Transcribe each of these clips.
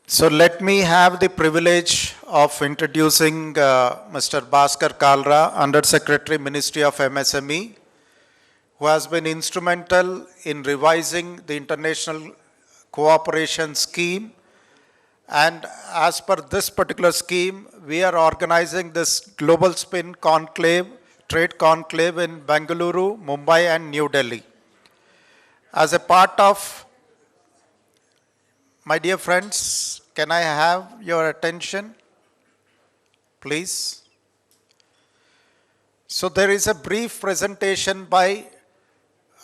So let me have the privilege of introducing Mr. Bhaskar Kalra, Under Secretary, Ministry of MSME, who has been instrumental in revising the international cooperation scheme. And as per this particular scheme, we are organizing this Global Spin Conclave, Trade Conclave in Bengaluru, Mumbai, and New Delhi. As a part of, my dear friends, can I have your attention, please? So there is a brief presentation by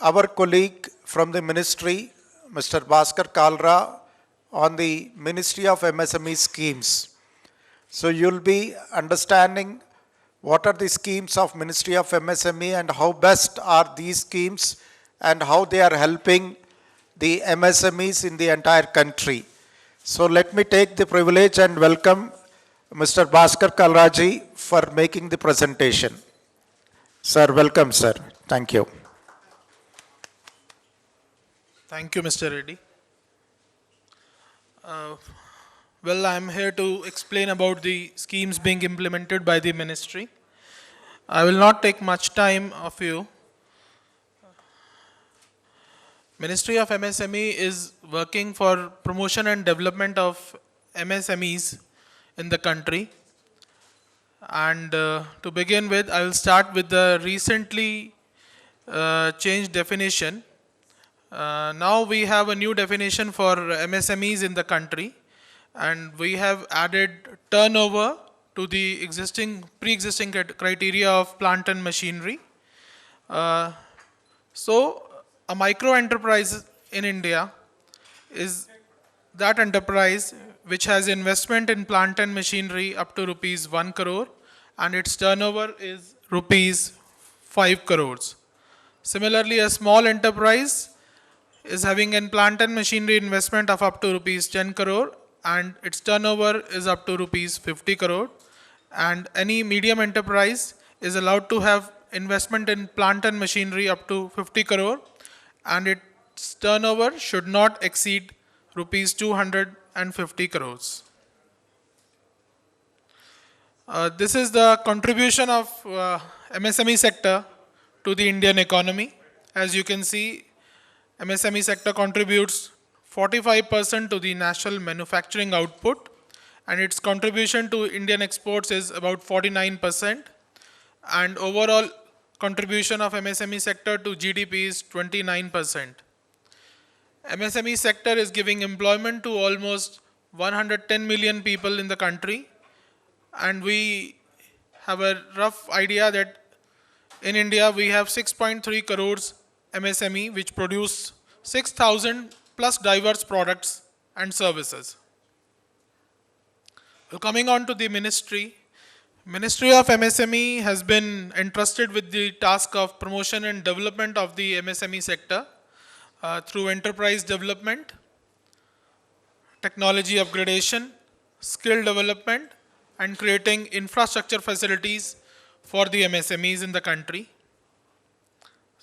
our colleague from the ministry, Mr. Bhaskar Kalra, on the Ministry of MSME schemes. So you'll be understanding what are the schemes of Ministry of MSME and how best are these schemes and how they are helping the MSMEs in the entire country. So let me take the privilege and welcome Mr. Bhaskar Kalraji for making the presentation. Sir, welcome, sir. Thank you. Thank you, Mr. Reddy. Well, I'm here to explain about the schemes being implemented by the ministry. I will not take much time of you. Ministry of MSME is working for promotion and development of MSMEs in the country. And to begin with, I will start with the recently changed definition. Now we have a new definition for MSMEs in the country, and we have added turnover to the pre-existing criteria of plant and machinery. So a micro enterprise in India is that enterprise which has investment in plant and machinery up to rupees 1 crore and its turnover is rupees 5 crores. Similarly, a small enterprise is having in plant and machinery investment of up to rupees 10 crore and its turnover is up to rupees 50 crore. And any medium enterprise is allowed to have investment in plant and machinery up to 50 crore and its turnover should not exceed rupees 250 crores. This is the contribution of MSME sector to the Indian economy. As you can see, MSME sector contributes 45% to the national manufacturing output, and its contribution to Indian exports is about 49%, and overall contribution of MSME sector to GDP is 29%. MSME sector is giving employment to almost 110 million people in the country, and we have a rough idea that in India we have 6.3 crores MSME which produce 6,000 plus diverse products and services. Well, coming on to the Ministry of MSME has been entrusted with the task of promotion and development of the MSME sector through enterprise development, technology upgradation, skill development, and creating infrastructure facilities for the MSMEs in the country.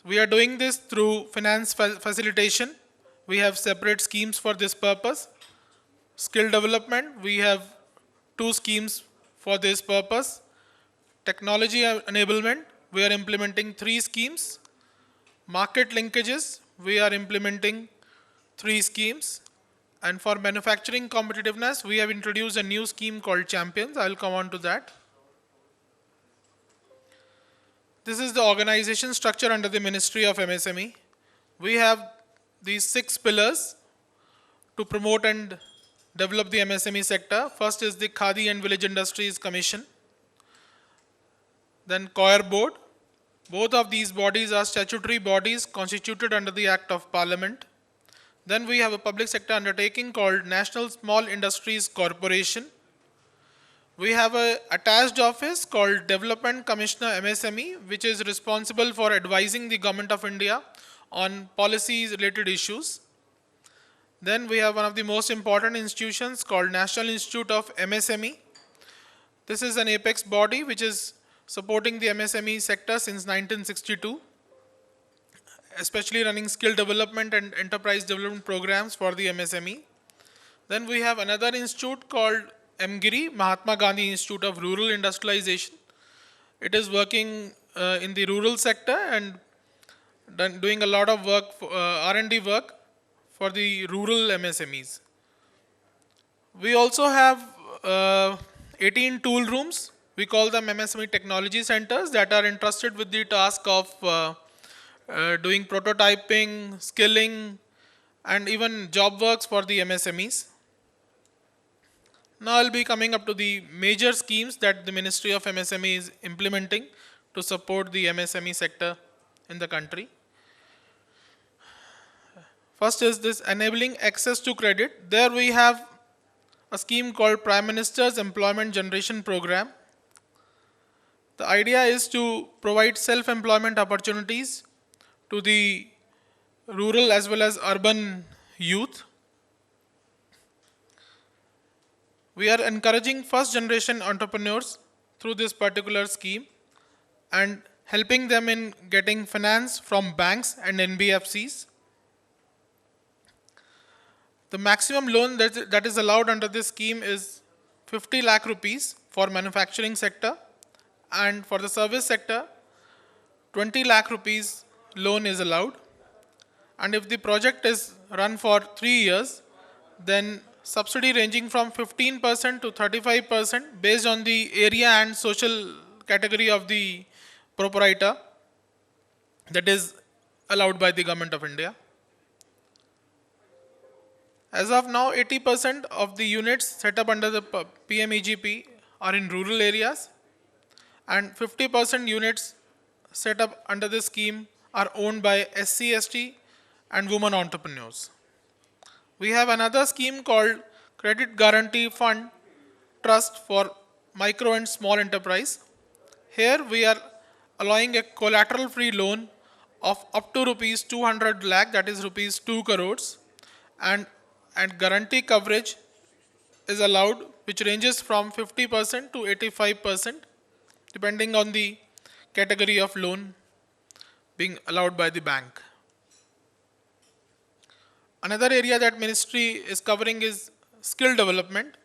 We are doing this through finance facilitation. We have separate schemes for this purpose. Skill development, we have 2 schemes for this purpose. Technology enablement, we are implementing 3 schemes. Market linkages, we are implementing 3 schemes. And for manufacturing competitiveness, we have introduced a new scheme called Champions. I will come on to that. This is the organization structure under the Ministry of MSME. We have these 6 pillars to promote and develop the MSME sector. First is the Khadi and Village Industries Commission. Then COIR Board. Both of these bodies are statutory bodies constituted under the Act of Parliament. Then we have a public sector undertaking called National Small Industries Corporation. We have an attached office called Development Commissioner MSME, which is responsible for advising the Government of India on policies related issues. Then we have one of the most important institutions called National Institute of MSME. This is an apex body which is supporting the MSME sector since 1962, especially running skill development and enterprise development programs for the MSME. Then we have another institute called MGIRI, Mahatma Gandhi Institute of Rural Industrialization. It is working in the rural sector and doing a lot of work, R&D work for the rural MSMEs. We also have 18 tool rooms. We call them MSME technology centers that are entrusted with the task of doing prototyping, skilling, and even job works for the MSMEs. Now I'll be coming up to the major schemes that the Ministry of MSME is implementing to support the MSME sector in the country. First is this enabling access to credit. There we have a scheme called Prime Minister's Employment Generation Program. The idea is to provide self-employment opportunities to the rural as well as urban youth. We are encouraging first generation entrepreneurs through this particular scheme and helping them in getting finance from banks and NBFCs. The maximum loan that is allowed under this scheme is 50 lakh rupees for manufacturing sector, and for the service sector 20 lakh rupees loan is allowed. And if the project is run for 3 years, then subsidy ranging from 15% to 35% based on the area and social category of the proprietor, that is allowed by the Government of India. As of now, 80% of the units set up under the PMEGP are in rural areas, and 50% units set up under this scheme are owned by SC, ST and women entrepreneurs. We have another scheme called Credit Guarantee Fund Trust for Micro and Small Enterprise. Here we are allowing a collateral-free loan of up to rupees 200 lakh, that is rupees 2 crores, and guarantee coverage is allowed, which ranges from 50% to 85%, depending on the category of loan being allowed by the bank. Another area that ministry is covering is skill development.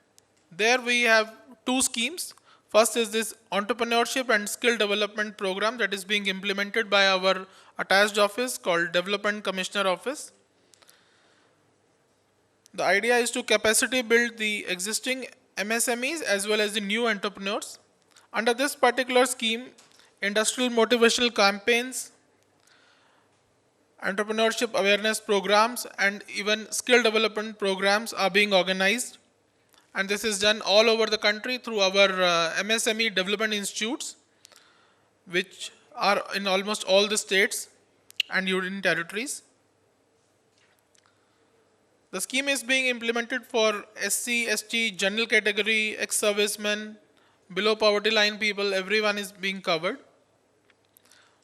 There we have two schemes. First is this entrepreneurship and skill development program that is being implemented by our attached office called Development Commissioner Office. The idea is to capacity build the existing MSMEs as well as the new entrepreneurs. Under this particular scheme, industrial motivational campaigns, entrepreneurship awareness programs, and even skill development programs are being organized. And this is done all over the country through our MSME development institutes, which are in almost all the states and union territories. The scheme is being implemented for SC, ST, general category, ex-servicemen, below poverty line people, everyone is being covered.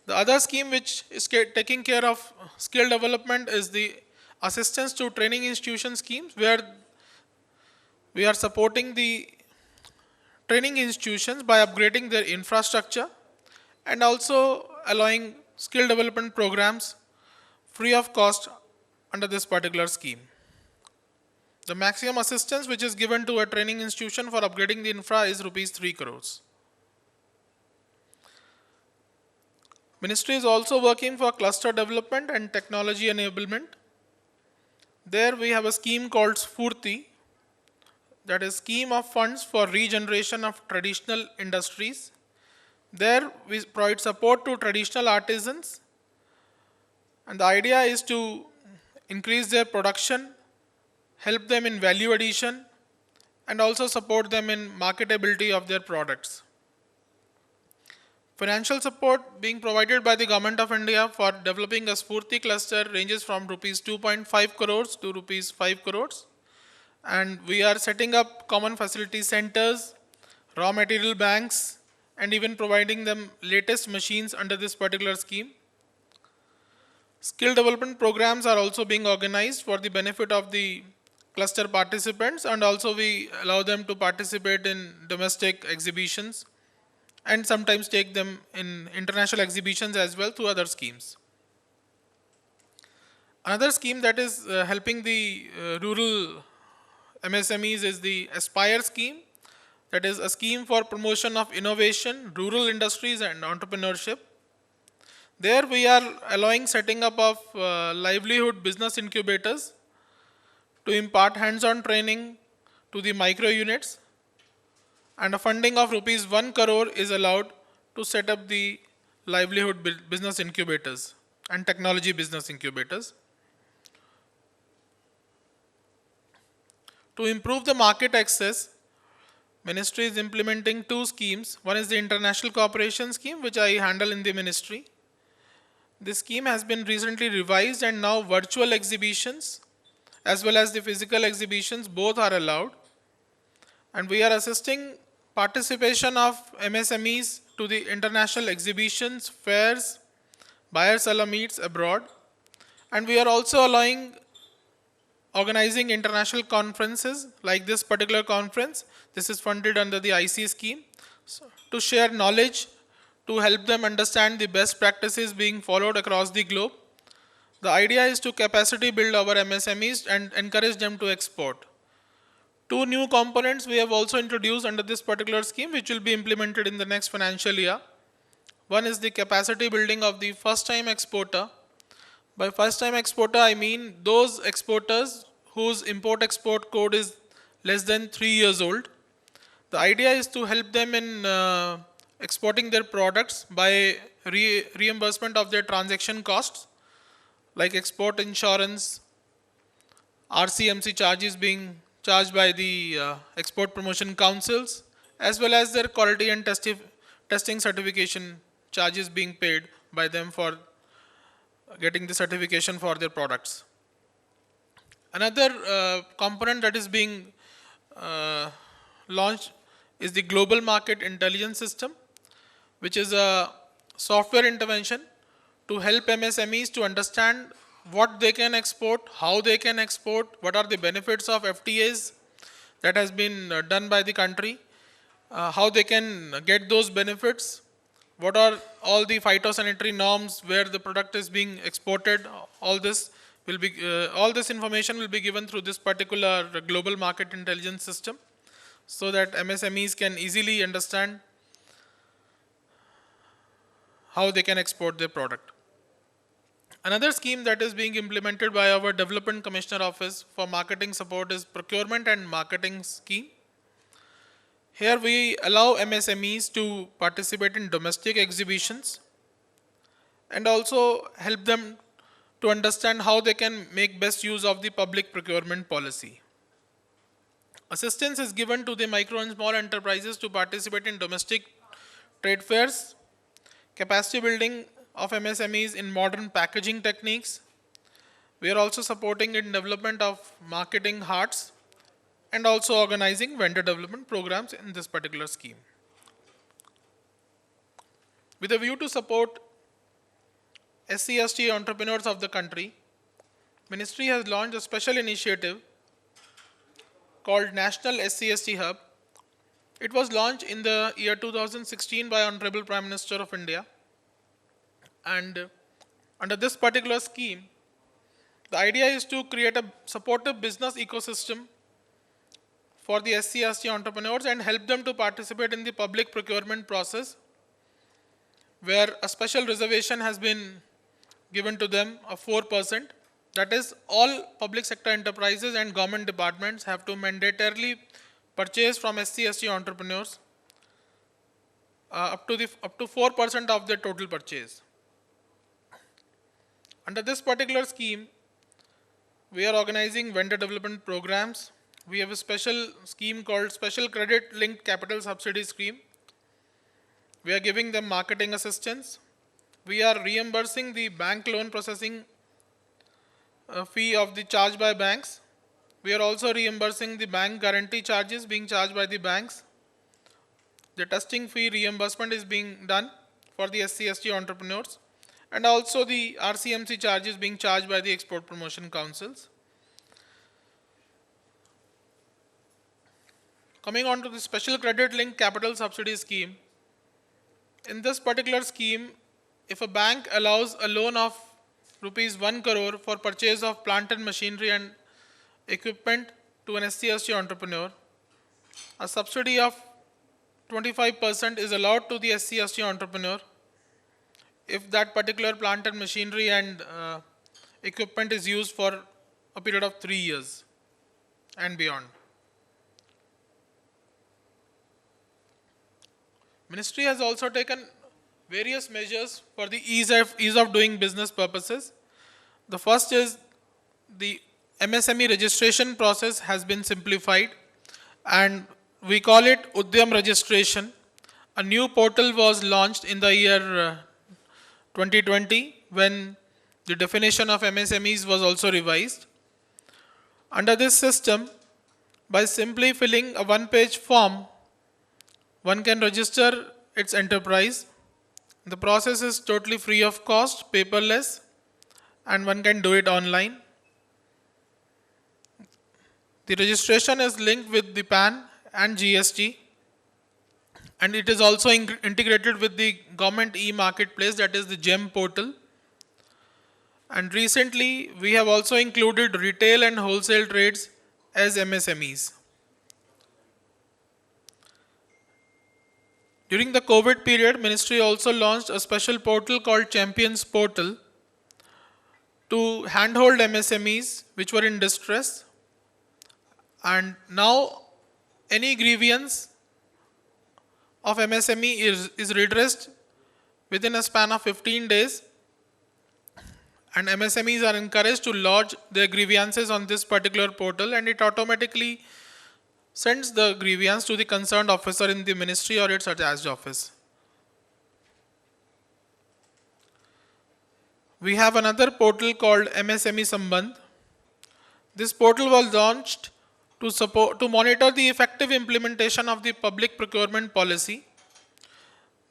The other scheme which is taking care of skill development is the assistance to training institution schemes, where we are supporting the training institutions by upgrading their infrastructure and also allowing skill development programs free of cost under this particular scheme. The maximum assistance which is given to a training institution for upgrading the infra is rupees 3 crores. Ministry is also working for cluster development and technology enablement. There we have a scheme called Sphoorti, that is scheme of funds for regeneration of traditional industries. There we provide support to traditional artisans, and the idea is to increase their production, help them in value addition, and also support them in marketability of their products. Financial support being provided by the Government of India for developing a Sphoorti cluster ranges from rupees 2.5 crores to rupees 5 crores. And we are setting up common facility centers, raw material banks, and even providing them latest machines under this particular scheme. Skill development programs are also being organized for the benefit of the cluster participants, and also we allow them to participate in domestic exhibitions and sometimes take them in international exhibitions as well through other schemes. Another scheme that is helping the rural MSMEs is the Aspire scheme, that is a scheme for promotion of innovation, rural industries and entrepreneurship. There we are allowing setting up of livelihood business incubators to impart hands-on training to the micro units, and a funding of rupees 1 crore is allowed to set up the livelihood business incubators and technology business incubators. To improve the market access, Ministry is implementing two schemes. One is the International Cooperation Scheme, which I handle in the Ministry. This scheme has been recently revised, and now virtual exhibitions as well as the physical exhibitions both are allowed. And we are assisting participation of MSMEs to the international exhibitions, fairs, buyer seller meets abroad. And we are also allowing organizing international conferences like this particular conference. This is funded under the IC scheme, to share knowledge, to help them understand the best practices being followed across the globe. The idea is to capacity build our MSMEs and encourage them to export. Two new components we have also introduced under this particular scheme, which will be implemented in the next financial year. One is the capacity building of the first-time exporter. By first-time exporter, I mean those exporters whose import-export code is less than 3 years old. The idea is to help them in exporting their products by reimbursement of their transaction costs, like export insurance, RCMC charges being charged by the export promotion councils, as well as their quality and testing certification charges being paid by them for getting the certification for their products. Another component that is being launched is the Global Market Intelligence System, which is a software intervention to help MSMEs to understand what they can export, how they can export, what are the benefits of FTAs that has been done by the country, how they can get those benefits, what are all the phytosanitary norms where the product is being exported. All this will be, all this information will be given through this particular Global Market Intelligence System, so that MSMEs can easily understand how they can export their product. Another scheme that is being implemented by our Development Commissioner Office for marketing support is Procurement and Marketing Scheme. Here we allow MSMEs to participate in domestic exhibitions and also help them to understand how they can make best use of the public procurement policy. Assistance is given to the micro and small enterprises to participate in domestic trade fairs, capacity building of MSMEs in modern packaging techniques. We are also supporting in development of marketing hearts and also organizing vendor development programs in this particular scheme. With a view to support SC/ST entrepreneurs of the country, Ministry has launched a special initiative called National SC/ST Hub. It was launched in the year 2016 by Honorable Prime Minister of India. And under this particular scheme, the idea is to create a supportive business ecosystem for the SC/ST entrepreneurs and help them to participate in the public procurement process, where a special reservation has been given to them of 4%. That is, all public sector enterprises and government departments have to mandatorily purchase from SC/ST entrepreneurs up to 4% of their total purchase. Under this particular scheme, we are organizing vendor development programs. We have a special scheme called Special Credit Linked Capital Subsidy Scheme. We are giving them marketing assistance. We are reimbursing the bank loan processing fee of the charge by banks. We are also reimbursing the bank guarantee charges being charged by the banks. The testing fee reimbursement is being done for the SC/ST entrepreneurs, and also the RCMC charges being charged by the export promotion councils. Coming on to the Special Credit Linked Capital Subsidy Scheme. In this particular scheme, if a bank allows a loan of rupees 1 crore for purchase of plant and machinery and equipment to an SC/ST entrepreneur, a subsidy of 25% is allowed to the SC/ST entrepreneur if that particular plant and machinery and equipment is used for a period of 3 years and beyond. Ministry has also taken various measures for the ease of doing business purposes. The first is the MSME registration process has been simplified, and we call it Udyam registration. A new portal was launched in the year 2020 when the definition of MSMEs was also revised. Under this system, by simply filling a one-page form, one can register its enterprise. The process is totally free of cost, paperless, and one can do it online. The registration is linked with the PAN and GST, and it is also integrated with the government e-marketplace, that is the GEM portal. And recently, we have also included retail and wholesale trades as MSMEs. During the COVID period, Ministry also launched a special portal called Champions Portal to handhold MSMEs which were in distress. And now any grievance of MSME is redressed within a span of 15 days, and MSMEs are encouraged to lodge their grievances on this particular portal, and it automatically sends the grievance to the concerned officer in the ministry or its attached office. We have another portal called MSME Sambandh. This portal was launched to monitor the effective implementation of the public procurement policy.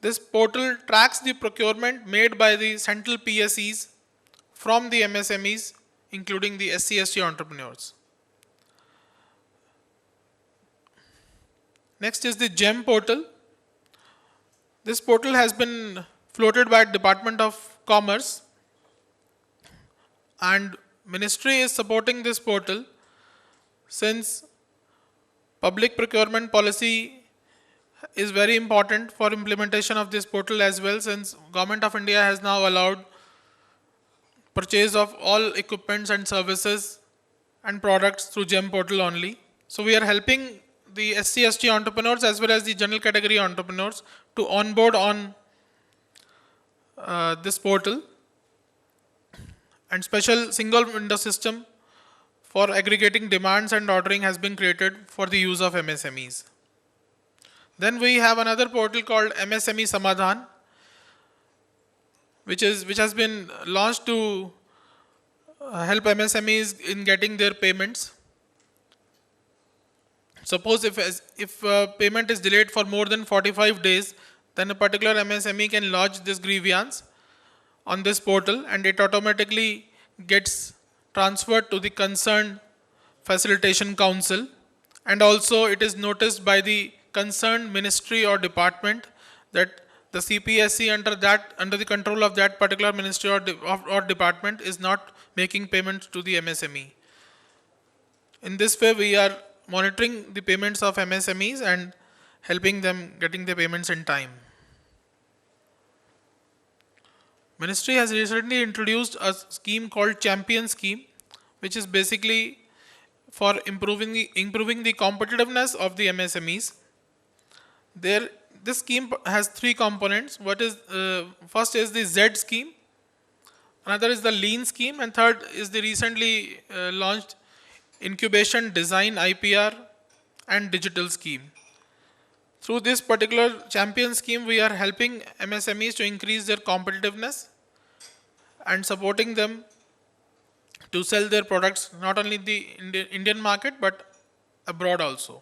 This portal tracks the procurement made by the central PSEs from the MSMEs, including the SC/ST entrepreneurs. Next is the GEM portal. This portal has been floated by Department of Commerce, and Ministry is supporting this portal since public procurement policy is very important for implementation of this portal as well, since Government of India has now allowed purchase of all equipments and services and products through GEM portal only. So we are helping the SC/ST entrepreneurs as well as the general category entrepreneurs to onboard on this portal, and special single window system for aggregating demands and ordering has been created for the use of MSMEs. Then we have another portal called MSME Samadhan, which has been launched to help MSMEs in getting their payments. Suppose if payment is delayed for more than 45 days, then a particular MSME can lodge this grievance on this portal, and it automatically gets transferred to the concerned facilitation council, and also it is noticed by the concerned ministry or department that the CPSE under the control of that particular ministry or department is not making payments to the MSME. In this way, we are monitoring the payments of MSMEs and helping them getting the payments in time. Ministry has recently introduced a scheme called Champion Scheme, which is basically for improving the competitiveness of the MSMEs. This scheme has three components. First is the Z scheme, another is the Lean scheme, and third is the recently launched Incubation, Design, IPR, and Digital scheme. Through this particular Champion scheme, we are helping MSMEs to increase their competitiveness and supporting them to sell their products not only in the Indian market but abroad also.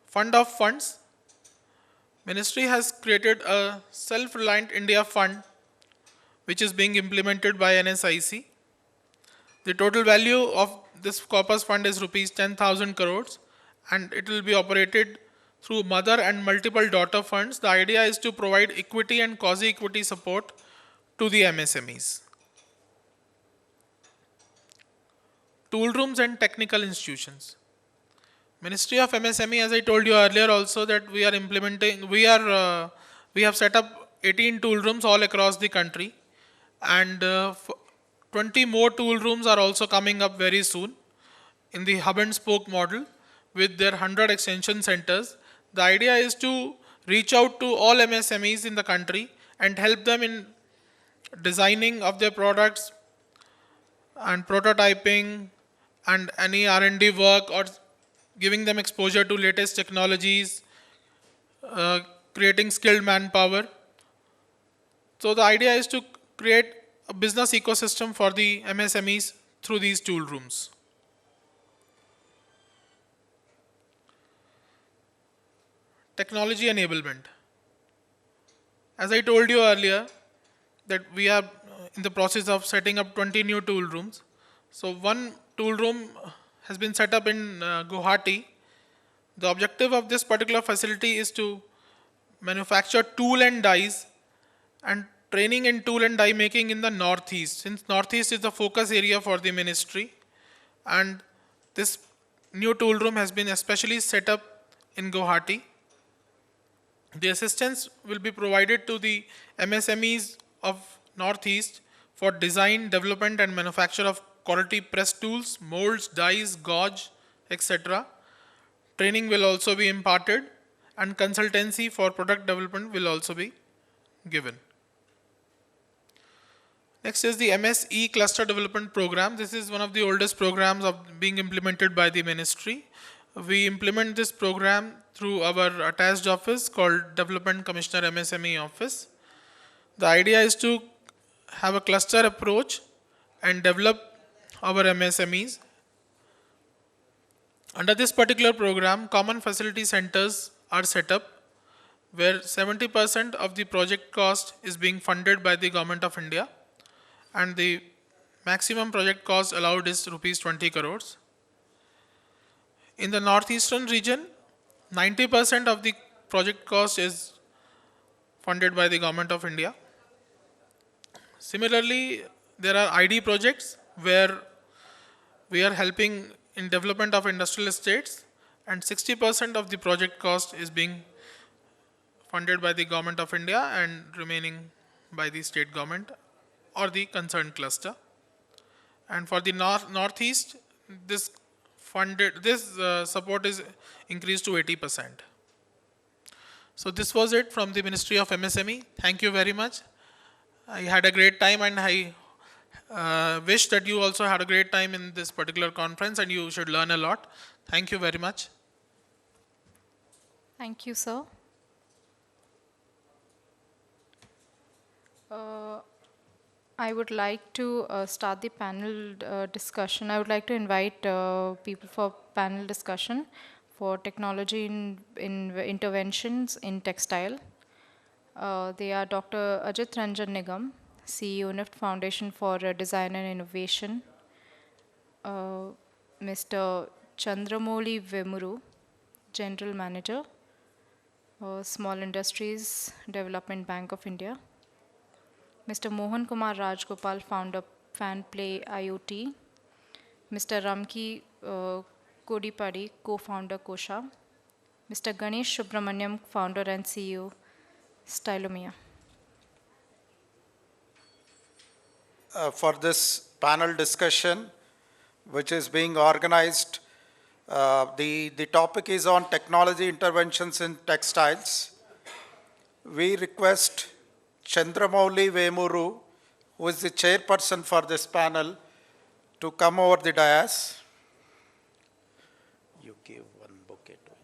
Fund of funds. Ministry has created a Self-Reliant India Fund which is being implemented by NSIC. The total value of this corpus fund is rupees 10,000 crores, and it will be operated through mother and multiple daughter funds. The idea is to provide equity and quasi-equity support to the MSMEs. tool rooms and technical institutions. Ministry of MSME, as I told you earlier also, that we are implementing, we have set up 18 tool rooms all across the country, and 20 more tool rooms are also coming up very soon in the hub and spoke model with their 100 extension centers. The idea is to reach out to all MSMEs in the country and help them in designing of their products and prototyping and any R&D work, or giving them exposure to latest technologies, creating skilled manpower. So the idea is to create a business ecosystem for the MSMEs through these tool rooms. Technology enablement. As I told you earlier, that we are in the process of setting up 20 new tool rooms. So one tool room has been set up in Guwahati. The objective of this particular facility is to manufacture tool and dies, and training in tool and die making in the Northeast, since Northeast is the focus area for the ministry. And this new tool room has been especially set up in Guwahati. The assistance will be provided to the MSMEs of Northeast for design, development and manufacture of quality press tools, molds, dies, gauge, etc. Training will also be imparted, and consultancy for product development will also be given. Next is the MSE Cluster Development Program. This is one of the oldest programs of being implemented by the ministry. We implement this program through our attached office called Development Commissioner MSME Office. The idea is to have a cluster approach and develop our MSMEs. Under this particular program, common facility centers are set up where 70% of the project cost is being funded by the Government of India, and the maximum project cost allowed is rupees 20 crores. In the northeastern region, 90% of the project cost is funded by the Government of India. Similarly, there are ID projects where we are helping in development of industrial estates, and 60% of the project cost is being funded by the Government of India and remaining by the state government or the concerned cluster. And for the northeast, this support is increased to 80%. So this was it from the Ministry of MSME. Thank you very much. I had a great time, and I wish that you also had a great time in this particular conference, and you should learn a lot. Thank you very much. Thank you, sir. I would like to start the panel discussion. I would like to invite people for panel discussion for technology in interventions in textile. They are Dr. Ajit Ranjan Nigam, CEO, NIFT Foundation for Design and Innovation, Mr. Chandramouli Vemuru, General Manager, Small Industries Development Bank of India, Mr. Mohan Kumar Rajgopal, founder FanPlay IoT, Mr. Ramki Kodipadi, co-founder Kosha, Mr. Ganesh Subramaniam, founder and CEO Stylomia. For this panel discussion, which is being organized, the topic is on technology interventions in textiles. We request Chandramouli Vemuru, who is the chairperson for this panel, to come over the dais. You give one bouquet to him.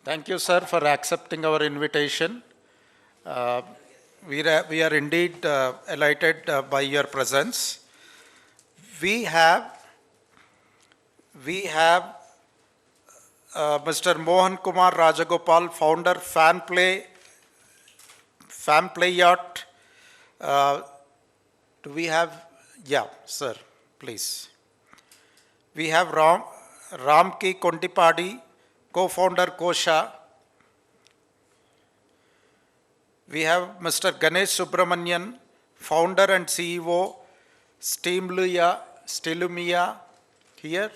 Thank you, sir, for accepting our invitation. We are indeed elated by your presence. We have Mr. Mohan Kumar Rajagopal, founder FanPlayot. Do we have? Yeah, sir, please. We have Ramki Kodipadi, co-founder Kosha. We have Mr. Ganesh Subramanian, founder and CEO, Stelumia here.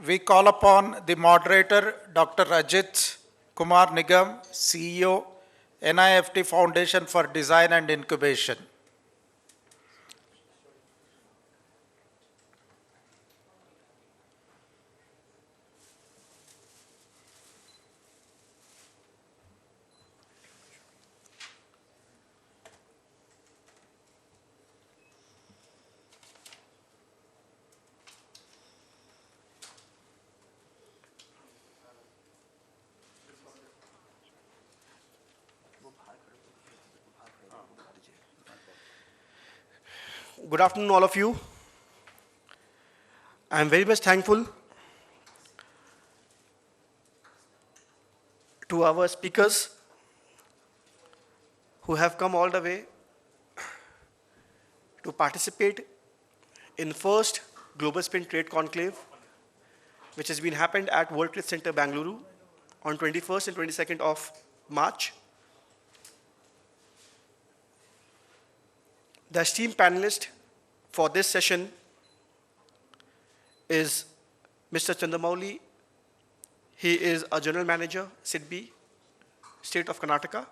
We call upon the moderator, Dr. Ajit Kumar Nigam, CEO, NIFT Foundation for Design and Incubation. Good afternoon, all of you. I am very much thankful to our speakers who have come all the way to participate in first Global Spin Trade Conclave, which has been happened at World Trade Center, Bangalore on 21st and 22nd of March. The esteemed panelist for this session is Mr. Chandramouli. He is a General Manager, SIDBI, State of Karnataka.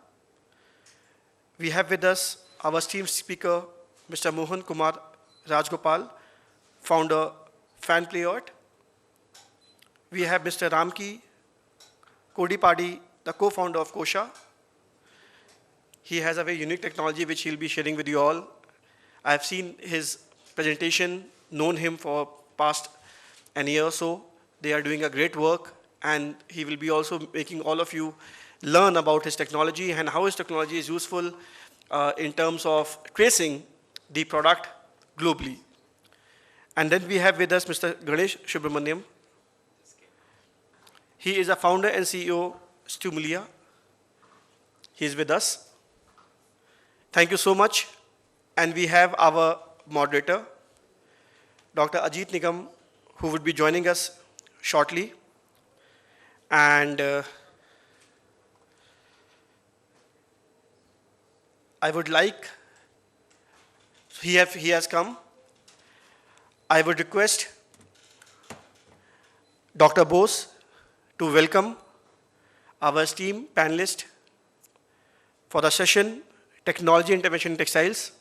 We have with us our esteemed speaker, Mr. Mohan Kumar Rajgopal, founder, FanPlayOut. We have Mr. Ramki Kodipadi, the co-founder of Kosha. He has a very unique technology which he'll be sharing with you all. I have seen his presentation, known him for past an year or so. They are doing a great work, and he will be also making all of you learn about his technology and how his technology is useful in terms of tracing the product globally. And then we have with us Mr. Ganesh Subramaniam. He is a founder and CEO, Stelumia. He is with us. Thank you so much. And we have our moderator, Dr. Ajit Nigam, who would be joining us shortly. And I would like, he has come. I would request Dr. Bose to welcome our esteemed panelist for the session, Technology Intervention in Textiles.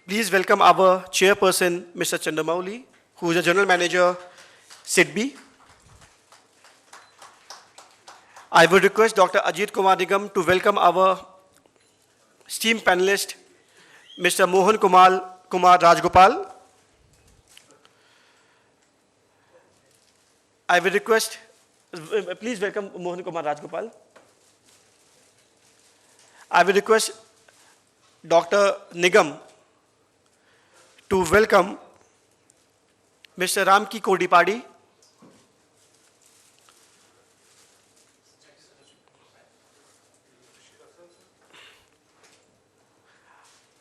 Please welcome our chairperson, Mr. Chandramouli, who is a General Manager, SIDBI. I would request Dr. Ajit Kumar Nigam to welcome our esteemed panelist, Mr. Mohan Kumar Rajgopal. I will request, please welcome Mohan Kumar Rajgopal. I will request Dr. Nigam to welcome Mr. Ramki Kodipadi.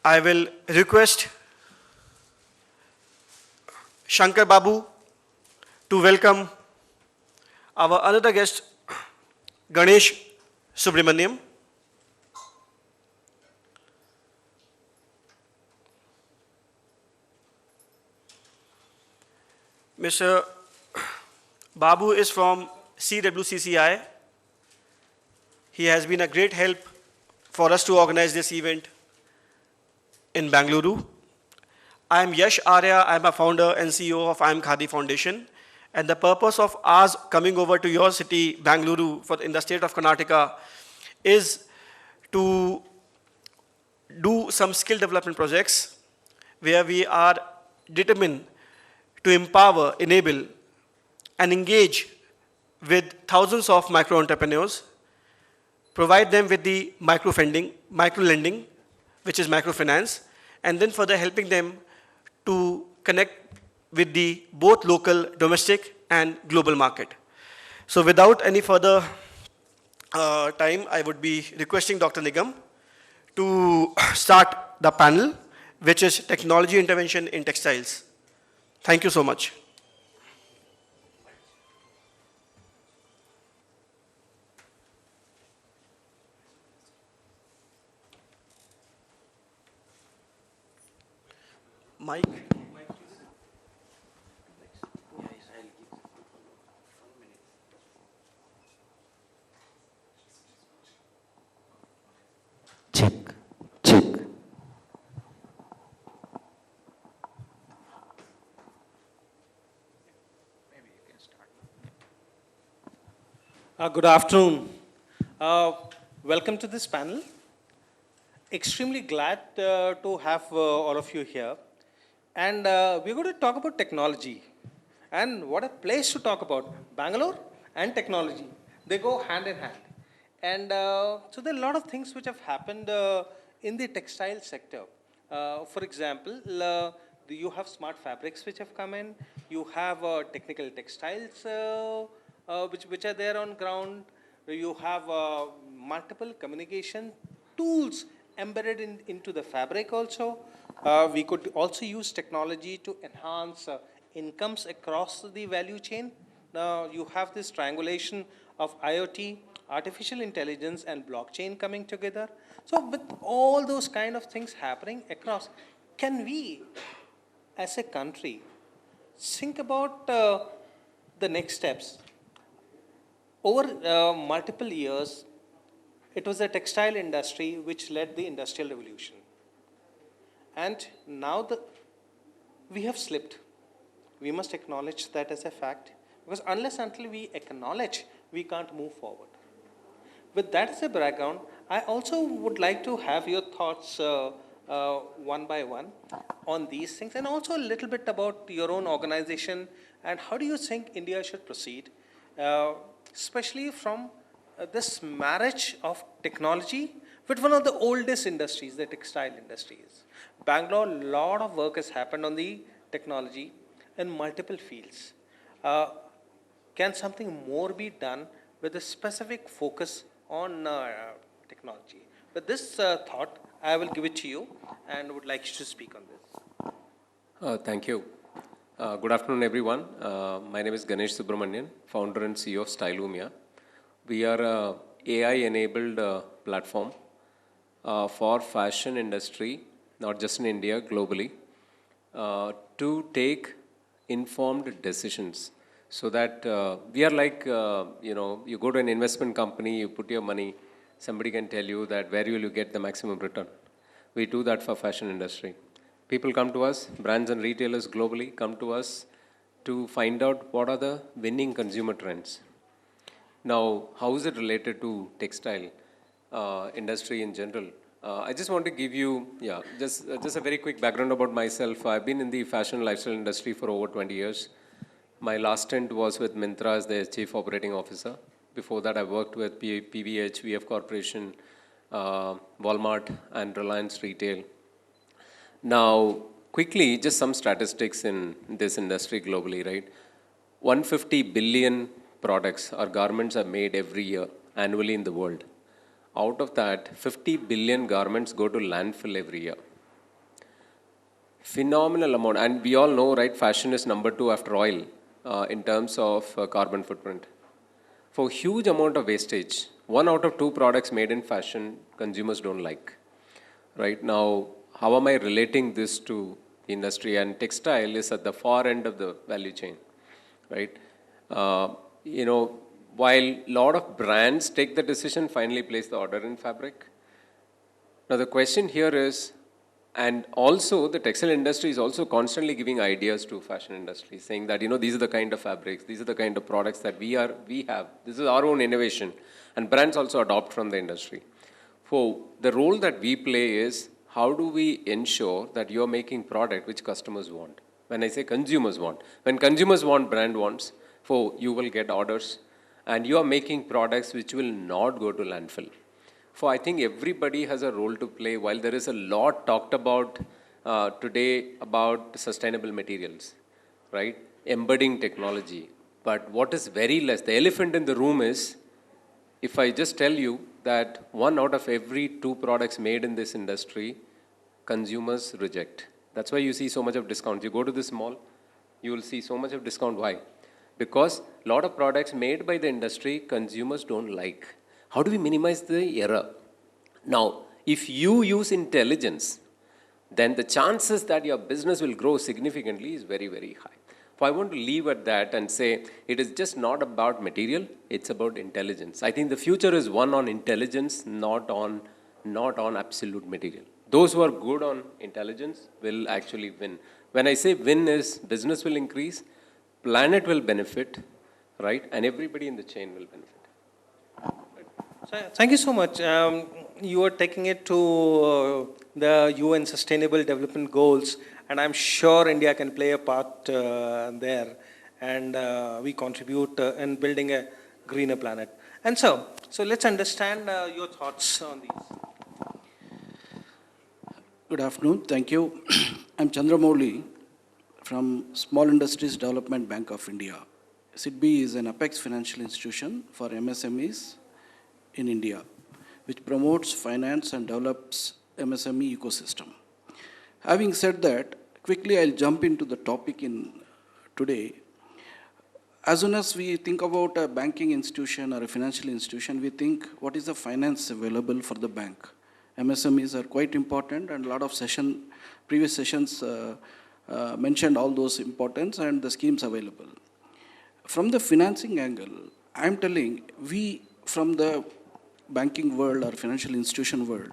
I will request Shankar Babu to welcome our another guest, Ganesh Subramaniam. Mr. Babu is from CWCCI. He has been a great help for us to organize this event in Bangalore. I am Yash Arya. I am a founder and CEO of I Am Khadi Foundation. And the purpose of us coming over to your city, Bangalore, in the state of Karnataka, is to do some skill development projects where we are determined to empower, enable, and engage with thousands of micro entrepreneurs, provide them with the micro lending, which is microfinance, and then further helping them to connect with the both local, domestic, and global market. So without any further time, I would be requesting Dr. Nigam to start the panel, which is Technology Intervention in Textiles. Thank you so much. Mike. Check, check. Good afternoon. Welcome to this panel. Extremely glad to have all of you here. And we're going to talk about technology. And what a place to talk about. Bangalore and technology. They go hand in hand. And so there are a lot of things which have happened in the textile sector. For example, you have smart fabrics which have come in. You have technical textiles which are there on ground. You have multiple communication tools embedded into the fabric also. We could also use technology to enhance incomes across the value chain. Now you have this triangulation of IoT, artificial intelligence and blockchain coming together. So with all those kind of things happening across, can we as a country think about the next steps? Over multiple years, it was the textile industry which led the industrial revolution. And now we have slipped. We must acknowledge that as a fact, because unless until we acknowledge, we can't move forward. With that as a background, I also would like to have your thoughts one by one on these things, and also a little bit about your own organization and how do you think India should proceed, especially from this marriage of technology with one of the oldest industries, the textile industries. Bangalore, a lot of work has happened on the technology in multiple fields. Can something more be done with a specific focus on technology? With this thought, I will give it to you and would like you to speak on this. Thank you. Good afternoon, everyone. My name is Ganesh Subramanian, founder and CEO of Stylumia. We are a AI-enabled platform for fashion industry, not just in India, globally, to take informed decisions. So that we are like, you go to an investment company, you put your money, somebody can tell you that where will you get the maximum return. We do that for fashion industry. People come to us, brands and retailers globally come to us to find out what are the winning consumer trends. Now, how is it related to textile industry in general? I just want to give you, just a very quick background about myself. I've been in the fashion lifestyle industry for over 20 years. My last stint was with Myntra as the Chief Operating Officer. Before that, I worked with PVH, VF Corporation, Walmart, and Reliance Retail. Now, quickly, just some statistics in this industry globally, right? 150 billion products or garments are made every year, annually in the world. Out of that, 50 billion garments go to landfill every year. Phenomenal amount. And we all know, right, fashion is number 2 after oil in terms of carbon footprint. For huge amount of wastage, 1 out of 2 products made in fashion, consumers don't like. Right now, how am I relating this to the industry? And textile is at the far end of the value chain, right? While a lot of brands take the decision, finally place the order in fabric. Now the question here is, and also the textile industry is also constantly giving ideas to fashion industry, saying that, these are the kind of fabrics, these are the kind of products that we have. This is our own innovation. And brands also adopt from the industry. So the role that we play is, how do we ensure that you're making product which customers want? When I say consumers want. When consumers want, brand wants, you will get orders. And you are making products which will not go to landfill. I think everybody has a role to play. While there is a lot talked about today about sustainable materials, right? Embedding technology. But what is very less, the elephant in the room is, if I just tell you that 1 out of every 2 products made in this industry, consumers reject. That's why you see so much of discount. You go to this mall, you will see so much of discount. Why? Because a lot of products made by the industry, consumers don't like. How do we minimize the error? Now, if you use intelligence, then the chances that your business will grow significantly is very, very high. So I want to leave at that and say it is just not about material, it's about intelligence. I think the future is one on intelligence, not on absolute material. Those who are good on intelligence will actually win. When I say win is business will increase, planet will benefit, right? And everybody in the chain will benefit. So, thank you so much. You are taking it to the UN Sustainable Development Goals, and I'm sure India can play a part there, and we contribute in building a greener planet. And so let's understand your thoughts on these. Good afternoon. Thank you. I'm Chandramouli from Small Industries Development Bank of India. SIDBI is an apex financial institution for MSMEs in India, which promotes finance and develops MSME ecosystem. Having said that, quickly I'll jump into the topic in today. As soon as we think about a banking institution or a financial institution, we think what is the finance available for the bank. MSMEs are quite important, and a lot of previous sessions mentioned all those importance and the schemes available. From the financing angle, I'm telling we from the banking world or financial institution world,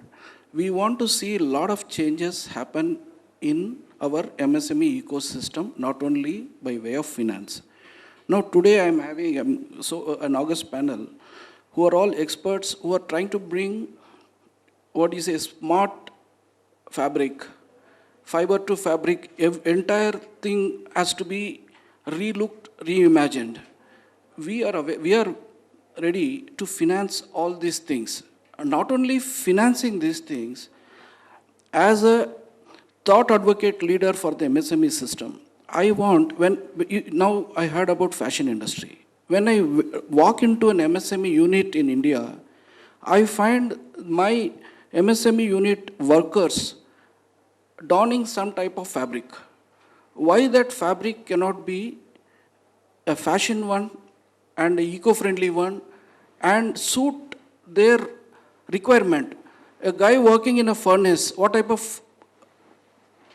we want to see a lot of changes happen in our MSME ecosystem, not only by way of finance. Now today I'm having an August panel who are all experts who are trying to bring what is a smart fabric, fiber to fabric, entire thing has to be relooked, reimagined. We are ready to finance all these things. And not only financing these things, as a thought advocate leader for the MSME system, now I heard about fashion industry. When I walk into an MSME unit in India, I find my MSME unit workers donning some type of fabric. Why that fabric cannot be a fashion one and an eco-friendly one and suit their requirement? A guy working in a furnace, what type of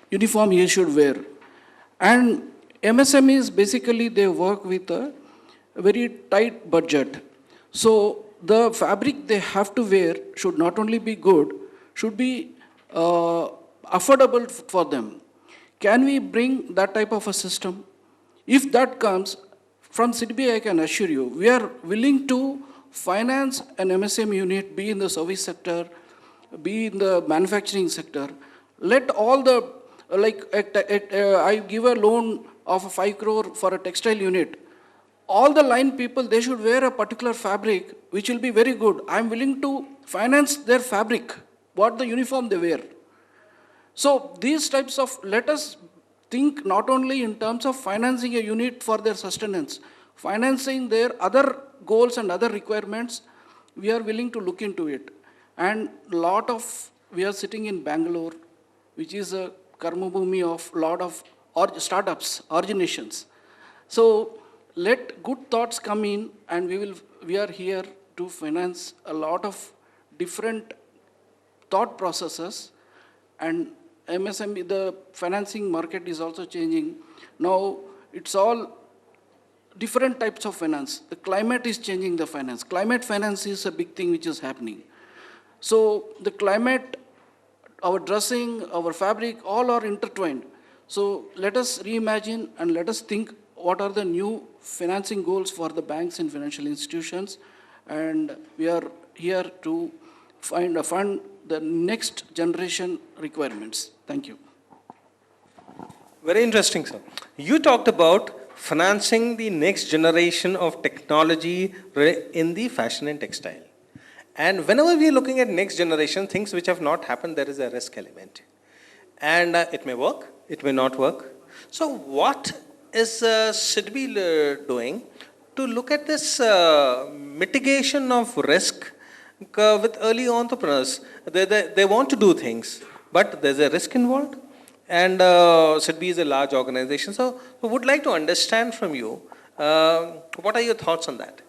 uniform he should wear? And MSMEs, basically, they work with a very tight budget. So the fabric they have to wear should not only be good, should be affordable for them. Can we bring that type of a system? If that comes, from SIDBI I can assure you, we are willing to finance an MSME unit, be in the service sector, be in the manufacturing sector. Let all the, I give a loan of 5 crore for a textile unit. All the line people, they should wear a particular fabric, which will be very good. I'm willing to finance their fabric, what the uniform they wear. So these types of, let us think not only in terms of financing a unit for their sustenance, financing their other goals and other requirements, we are willing to look into it. And we are sitting in Bangalore, which is a karmabhumi of lot of startups, originations. So let good thoughts come in, and we are here to finance a lot of different thought processes. And MSME, the financing market is also changing. Now it's all different types of finance. The climate is changing the finance. Climate finance is a big thing which is happening. So the climate, our dressing, our fabric, all are intertwined. So let us reimagine and let us think what are the new financing goals for the banks and financial institutions. And we are here to fund the next generation requirements. Thank you. Very interesting, sir. You talked about financing the next generation of technology in the fashion and textile. And whenever we are looking at next generation, things which have not happened, there is a risk element. And it may work, it may not work. So what is SIDBI doing to look at this mitigation of risk with early entrepreneurs? They want to do things, but there's a risk involved. And SIDBI is a large organization. So we would like to understand from you, what are your thoughts on that?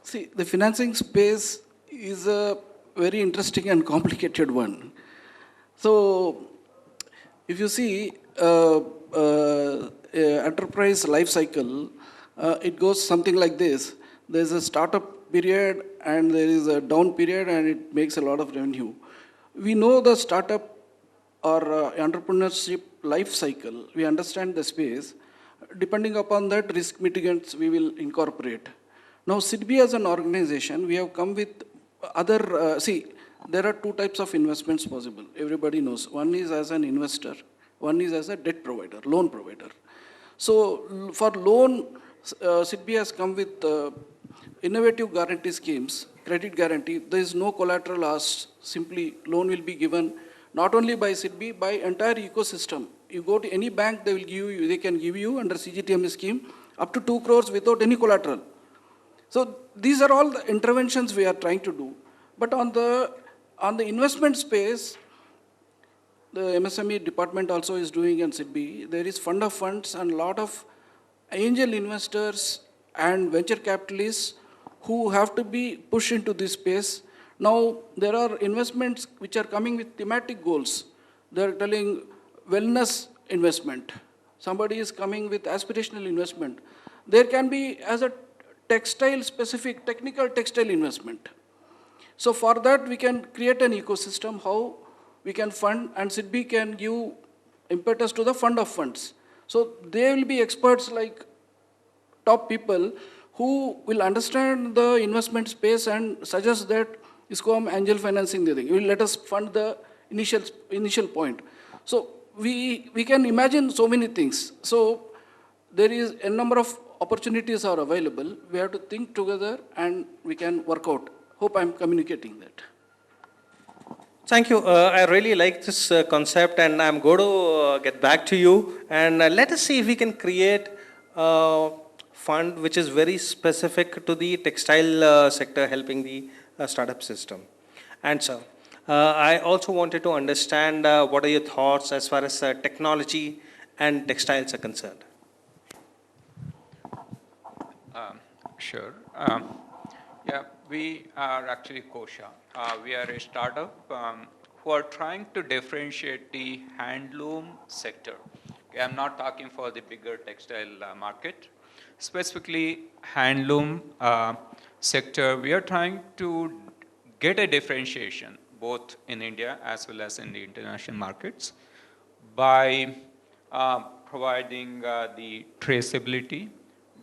See, the financing space is a very interesting and complicated one. So, if you see enterprise life cycle, it goes something like this. There's a startup period and there is a down period and it makes a lot of revenue. We know the startup or entrepreneurship life cycle. We understand the space. Depending upon that, risk mitigants we will incorporate. Now, SIDBI as an organization, we have come with other, there are two types of investments possible. Everybody knows. One is as an investor, one is as a debt provider, loan provider. So, for loan, SIDBI has come with innovative guarantee schemes, credit guarantee. There is no collateral asked, simply loan will be given not only by SIDBI, by entire ecosystem. You go to any bank, they will give you, they can give you under CGTMS scheme up to 2 crores without any collateral. So these are all the interventions we are trying to do. But on the investment space, the MSME department also is doing in SIDBI. There is fund of funds and a lot of angel investors and venture capitalists who have to be pushed into this space. Now, there are investments which are coming with thematic goals. They are telling wellness investment. Somebody is coming with aspirational investment. There can be as a textile specific, technical textile investment. So for that, we can create an ecosystem, how we can fund, and SIDBI can give impetus to the fund of funds. So they will be experts like top people who will understand the investment space and suggest that ISCOM angel financing the thing. You will let us fund the initial point. So we can imagine so many things. So there is a number of opportunities are available. We have to think together and we can work out. Hope I'm communicating that. Thank you. I really like this concept, and I'm going to get back to you. And let us see if we can create a fund which is very specific to the textile sector, helping the startup system. And sir, I also wanted to understand what are your thoughts as far as technology and textiles are concerned. Sure. Yeah, we are actually Kosha. We are a startup who are trying to differentiate the handloom sector. Okay, I'm not talking for the bigger textile market. Specifically, handloom sector, we are trying to get a differentiation both in India as well as in the international markets by providing the traceability,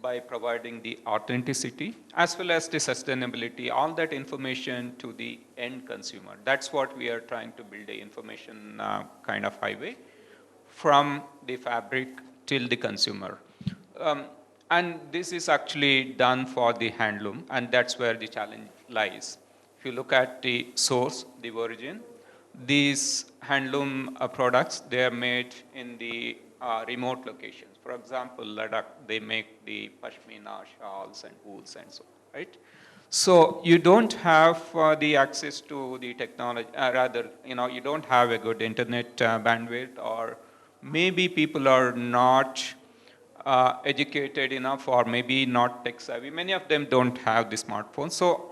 by providing the authenticity, as well as the sustainability, all that information to the end consumer. That's what we are trying to build, a information kind of highway from the fabric till the consumer. And this is actually done for the handloom, and that's where the challenge lies. If you look at the source, the origin, these handloom products, they are made in the remote locations. For example, Ladakh, they make the pashmina shawls and wools and so on, right? So you don't have the access to the technology, you don't have a good internet bandwidth, or maybe people are not educated enough, or maybe not tech savvy. Many of them don't have the smartphone. So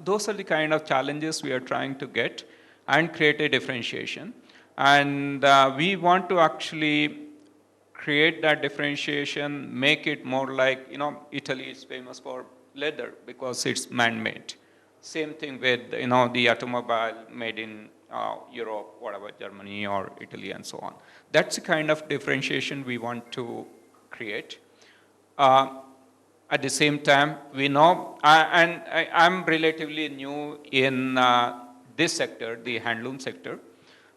those are the kind of challenges we are trying to get and create a differentiation. And we want to actually create that differentiation, make it more like, Italy is famous for leather because it's man-made. Same thing with, the automobile made in Europe, whatever, Germany or Italy and so on. That's the kind of differentiation we want to create. At the same time, we know, and I'm relatively new in this sector, the handloom sector,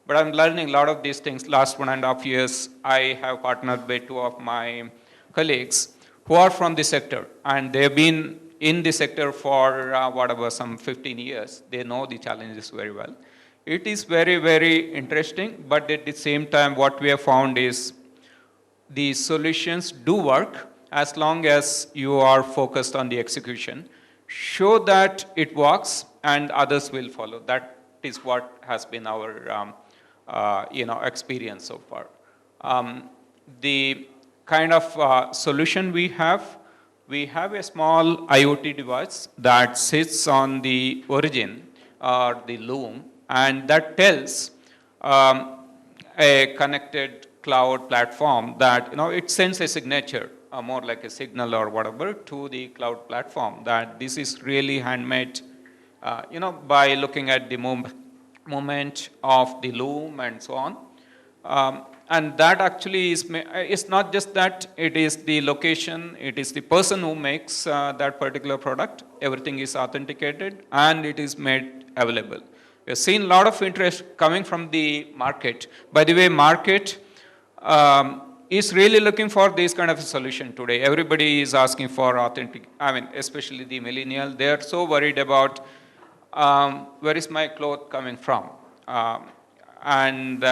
but I'm learning a lot of these things. Last 1.5 years, I have partnered with 2 of my colleagues who are from the sector, and they've been in the sector for some 15 years. They know the challenges very well. It is very, very interesting, but at the same time, what we have found is the solutions do work as long as you are focused on the execution. Show that it works, and others will follow. That is what has been our experience so far. The kind of solution we have a small IoT device that sits on the origin or the loom, and that tells a connected cloud platform that, it sends a signature, more like a signal or whatever, to the cloud platform that this is really handmade, by looking at the movement of the loom and so on. And that actually is not just that, it is the location, it is the person who makes that particular product. Everything is authenticated and it is made available. We've seen a lot of interest coming from the market. By the way, market is really looking for this kind of a solution today. Everybody is asking for authentic, especially the millennial. They are so worried about where is my cloth coming from? And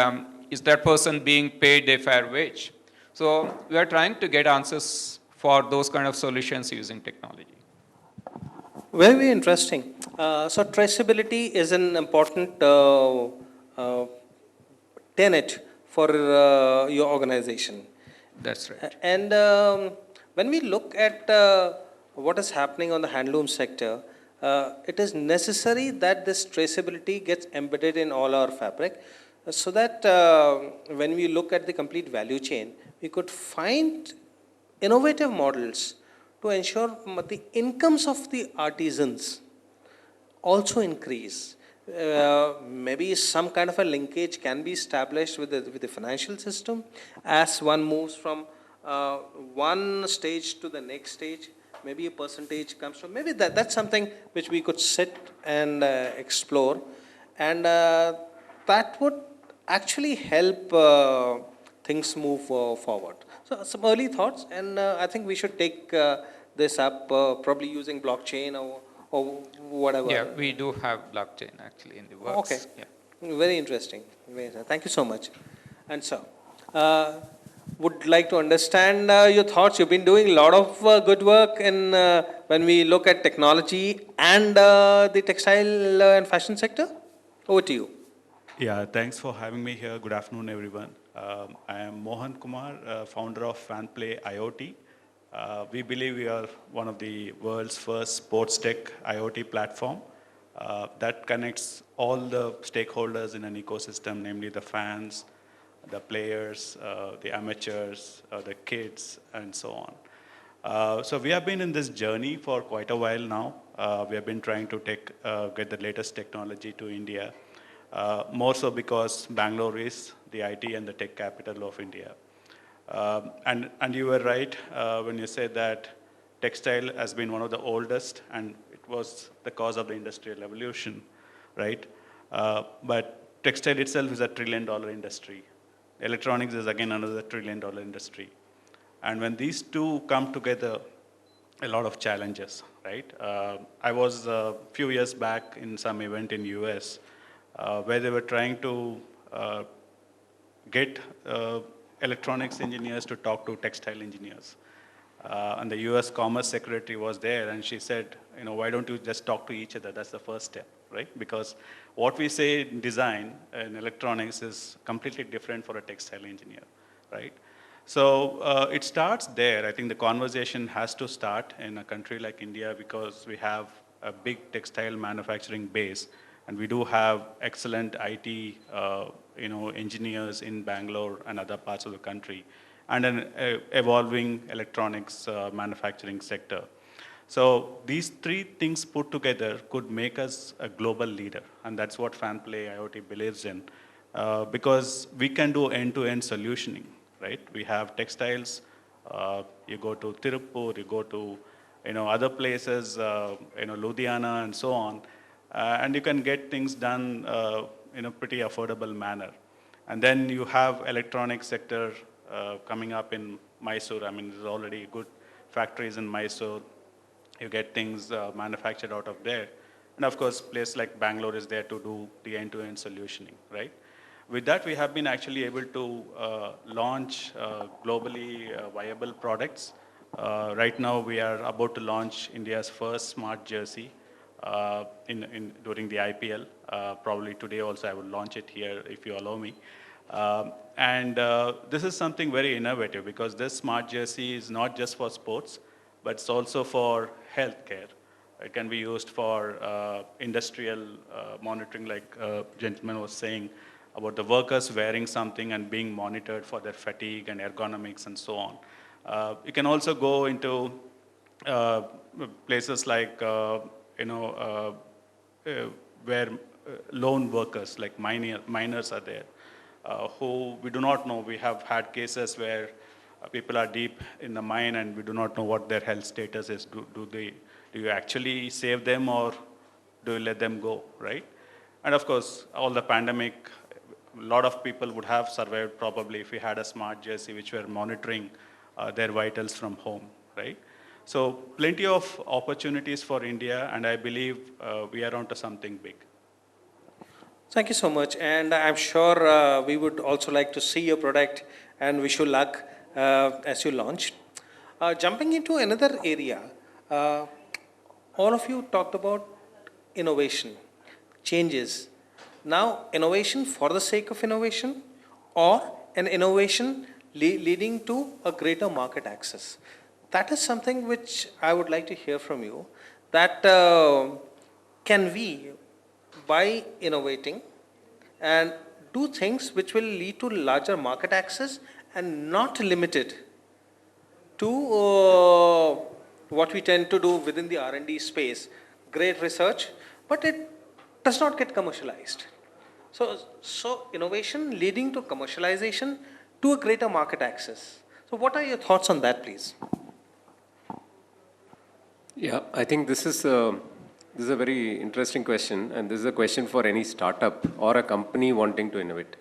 is that person being paid a fair wage? So we are trying to get answers for those kind of solutions using technology. Very, very interesting. So traceability is an important tenet for your organization. That's right. And when we look at what is happening on the handloom sector, it is necessary that this traceability gets embedded in all our fabric so that when we look at the complete value chain, we could find innovative models to ensure the incomes of the artisans also increase. Maybe some kind of a linkage can be established with the financial system as one moves from one stage to the next stage. Maybe a percentage comes from, maybe that's something which we could sit and explore, and that would actually help things move forward. So some early thoughts, and I think we should take this up probably using blockchain or whatever. Yeah, we do have blockchain actually in the works. Okay. Yeah. Very interesting. Thank you so much. And so, would like to understand your thoughts. You've been doing a lot of good work in when we look at technology and the textile and fashion sector. Over to you. Yeah, thanks for having me here. Good afternoon, everyone. I am Mohan Kumar, founder of FanPlay IoT. We believe we are one of the world's first sports tech IoT platform that connects all the stakeholders in an ecosystem, namely the fans, the players, the amateurs, the kids, and so on. So we have been in this journey for quite a while now. We have been trying to get the latest technology to India, more so because Bangalore is the IT and the tech capital of India. And you were right when you said that textile has been one of the oldest, and it was the cause of the industrial revolution, right? But textile itself is a $1 trillion industry. Electronics is again another $1 trillion industry. And when these two come together, a lot of challenges, right? I was a few years back in some event in US where they were trying to get electronics engineers to talk to textile engineers. And the US Commerce Secretary was there, and she said, why don't you just talk to each other? That's the first step, right? Because what we say in design in electronics is completely different for a textile engineer, right? So it starts there. I think the conversation has to start in a country like India because we have a big textile manufacturing base, and we do have excellent IT engineers in Bangalore and other parts of the country, and an evolving electronics manufacturing sector. So these three things put together could make us a global leader, and that's what FanPlay IoT believes in, because we can do end-to-end solutioning, right? We have textiles, you go to Tirupur, you go to other places, Ludhiana and so on, and you can get things done in a pretty affordable manner. And then you have electronic sector coming up in Mysore. I mean, there's already good factories in Mysore. You get things manufactured out of there. And of course, place like Bangalore is there to do the end-to-end solutioning, right? With that, we have been actually able to launch globally viable products. Right now, we are about to launch India's first smart jersey during the IPL. Probably today also I will launch it here if you allow me. And this is something very innovative because this smart jersey is not just for sports, but it's also for healthcare. It can be used for industrial monitoring, like gentleman was saying. about the workers wearing something and being monitored for their fatigue and ergonomics and so on. You can also go into places like, where lone workers like miners are there, who we do not know. We have had cases where people are deep in the mine and we do not know what their health status is. Do you actually save them or do you let them go, right? And of course, all the pandemic, a lot of people would have survived probably if we had a smart jersey which were monitoring their vitals from home, right? So plenty of opportunities for India, and I believe we are onto something big. Thank you so much, and I'm sure we would also like to see your product and wish you luck as you launch. Jumping into another area, all of you talked about innovation, changes. Now, innovation for the sake of innovation, or an innovation leading to a greater market access. That is something which I would like to hear from you, that can we, by innovating and do things which will lead to larger market access and not limited to what we tend to do within the R&D space, great research, but it does not get commercialized. So innovation leading to commercialization to a greater market access. So what are your thoughts on that, please? Yeah, I think this is a very interesting question, and this is a question for any startup or a company wanting to innovate,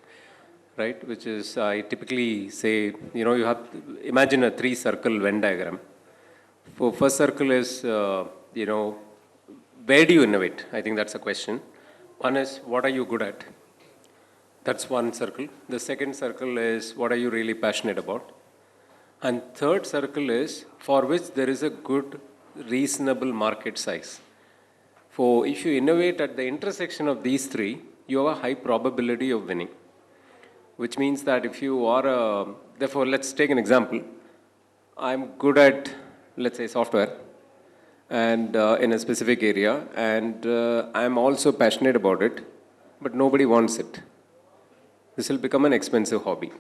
right? Which is, I typically say, you have, imagine a 3-circle Venn diagram. For first circle is, where do you innovate? I think that's a question. One is, what are you good at? That's one circle. The second circle is, what are you really passionate about? And third circle is, for which there is a good, reasonable market size. For if you innovate at the intersection of these three, you have a high probability of winning. Which means that if you are therefore let's take an example. I'm good at, let's say, software, and in a specific area, and I'm also passionate about it, but nobody wants it. This will become an expensive hobby,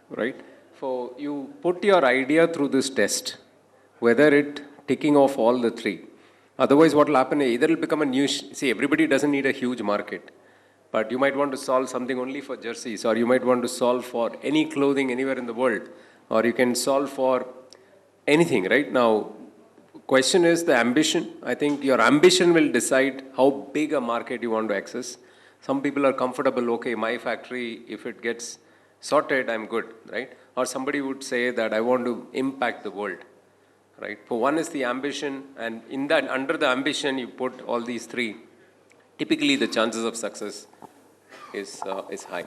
right? So you put your idea through this test, whether it ticking off all the three. Otherwise, what will happen, either it will become a niche. See, everybody doesn't need a huge market, but you might want to solve something only for jerseys, or you might want to solve for any clothing anywhere in the world, or you can solve for anything, right? Now, question is the ambition. I think your ambition will decide how big a market you want to access. Some people are comfortable, okay, my factory, if it gets sorted, I'm good, right? Or somebody would say that I want to impact the world, right? For one is the ambition, and in that, under the ambition, you put all these three. Typically, the chances of success is high.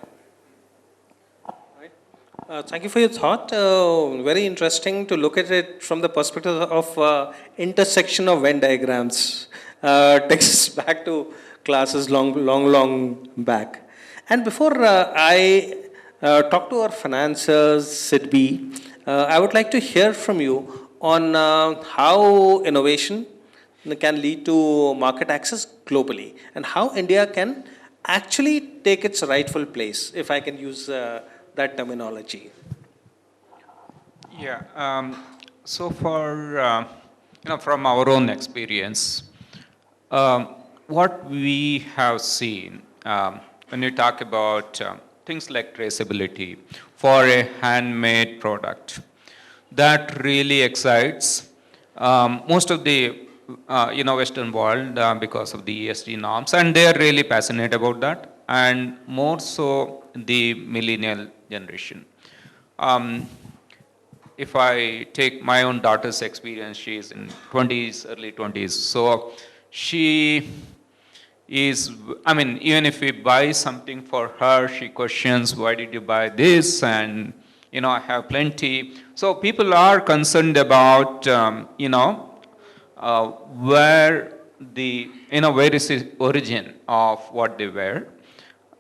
Thank you for your thought. Very interesting to look at it from the perspective of intersection of Venn diagrams. Takes us back to classes long back. And before I talk to our financiers, Sidby, I would like to hear from you on how innovation can lead to market access globally, and how India can actually take its rightful place, if I can use that terminology. Yeah, so far, from our own experience, what we have seen when you talk about things like traceability for a handmade product, that really excites most of the Western world because of the ESG norms, and they are really passionate about that, and more so the millennial generation. If I take my own daughter's experience, she is in 20s, early 20s, so she is, even if we buy something for her, she questions, why did you buy this? And, I have plenty. So people are concerned about, where where is the origin of what they wear.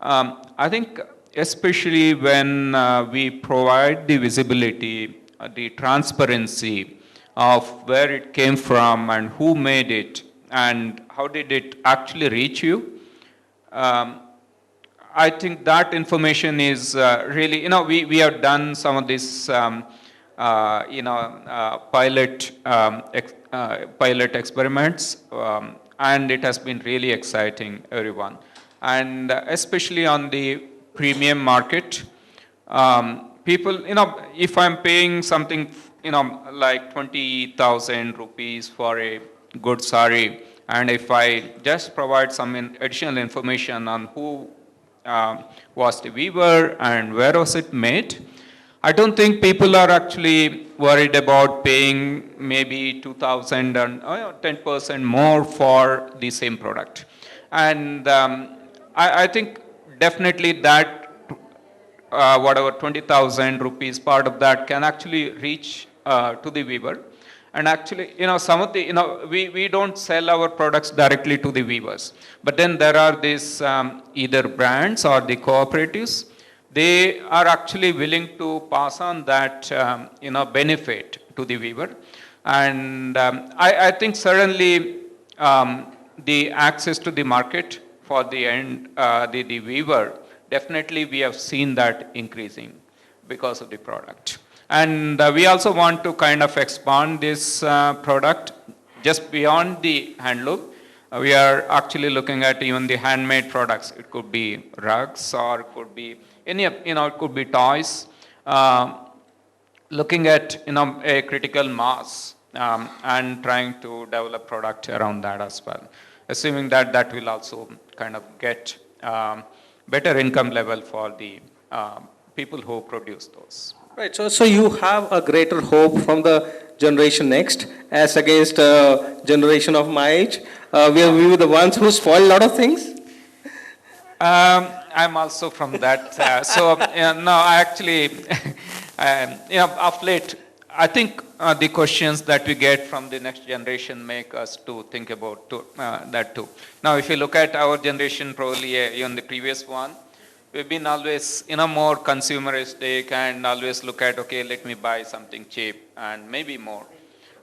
I think especially when we provide the visibility, the transparency of where it came from and who made it and how did it actually reach you, I think that information is really, we have done some of this, pilot experiments, and it has been really exciting, everyone. And especially on the premium market, people, if I'm paying something, like 20,000 rupees for a good sari, and if I just provide some additional information on who was the weaver and where was it made, I don't think people are actually worried about paying maybe 2,000 and 10% more for the same product. And I think definitely that whatever 20,000 rupees part of that can actually reach to the weaver. And actually, some of the, we don't sell our products directly to the weavers. But then there are these either brands or the cooperatives. They are actually willing to pass on that, benefit to the weaver. And I think certainly the access to the market for the end, the weaver, definitely we have seen that increasing because of the product. And we also want to kind of expand this product just beyond the handloom. We are actually looking at even the handmade products. It could be rugs or it could be any, it could be toys. Looking at, a critical mass and trying to develop product around that as well. Assuming that that will also kind of get better income level for the people who produce those. Right, so you have a greater hope from the generation next as against generation of my age. We were the ones who spoiled a lot of things. I'm also from that. No, I actually, of late, I think the questions that we get from the next generation make us to think about that too. Now, if you look at our generation, probably even the previous one, we've been always, more consumeristic and always look at, okay, let me buy something cheap and maybe more.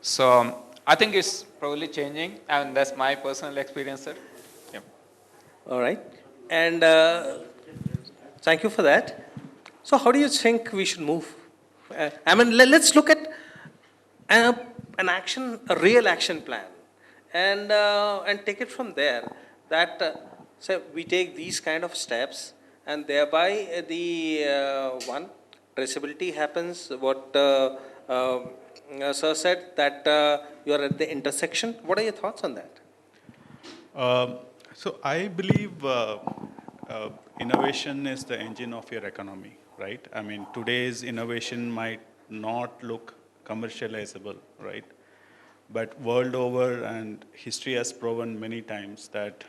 So I think it's probably changing, and that's my personal experience, sir. Yeah. All right. And thank you for that. So how do you think we should move? Let's look at an action, a real action plan, and take it from there. That say we take these kind of steps, and thereby the one traceability happens. What Sir said, that you are at the intersection. What are your thoughts on that? So I believe innovation is the engine of your economy, right? I mean, today's innovation might not look commercializable, right? But world over, and history has proven many times that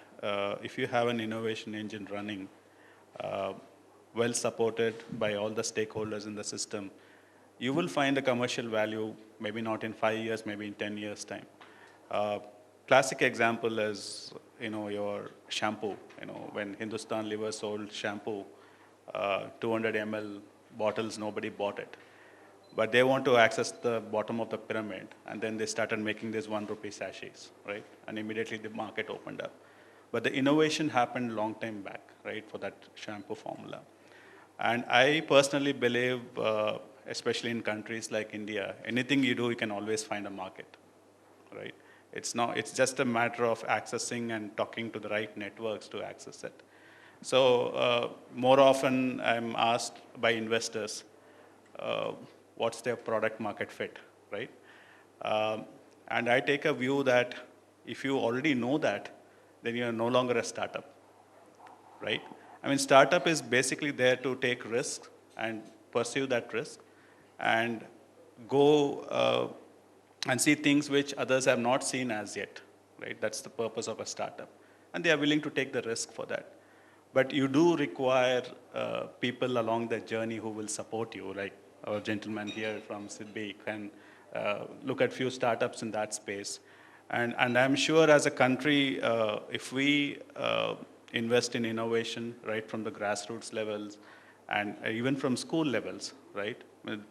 if you have an innovation engine running, well supported by all the stakeholders in the system, you will find a commercial value, maybe not in 5 years, maybe in 10 years' time. Classic example is, your shampoo. When Hindustan Liver sold shampoo, 200 ml bottles, nobody bought it. But they want to access the bottom of the pyramid, and then they started making these 1 rupee sachets, right? And immediately the market opened up. But the innovation happened long time back, right, for that shampoo formula. And I personally believe, especially in countries like India, anything you do, you can always find a market, right? It's just a matter of accessing and talking to the right networks to access it. So more often I'm asked by investors, what's their product market fit, right? And I take a view that if you already know that, then you're no longer a startup, right? I mean, startup is basically there to take risks and pursue that risk and go and see things which others have not seen as yet, right? That's the purpose of a startup. And they are willing to take the risk for that. But you do require people along the journey who will support you, like our gentleman here from SIDBI can look at few startups in that space. And I'm sure as a country, if we invest in innovation right from the grassroots levels and even from school levels, right?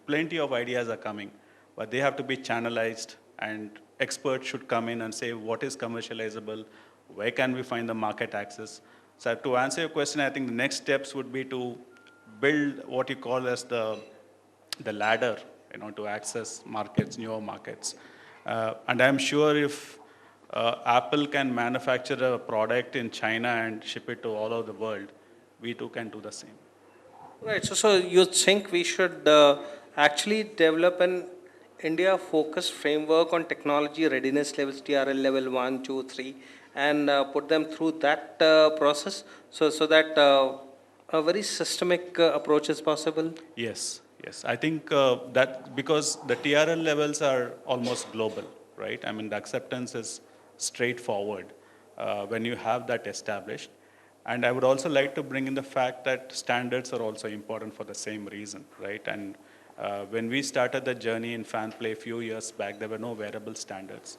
Plenty of ideas are coming, but they have to be channelized, and experts should come in and say what is commercializable, where can we find the market access, So to answer your question, I think the next steps would be to build what you call as the ladder, to access markets, newer markets. And I'm sure if Apple can manufacture a product in China and ship it to all over the world, we too can do the same. Right, so you think we should actually develop an India-focused framework on technology readiness levels, TRL level 1, 2, 3, and put them through that process so that a very systemic approach is possible? Yes, yes. I think that because the TRL levels are almost global, right? I mean, the acceptance is straightforward when you have that established. And I would also like to bring in the fact that standards are also important for the same reason, right? And when we started the journey in FanPlay a few years back, there were no wearable standards.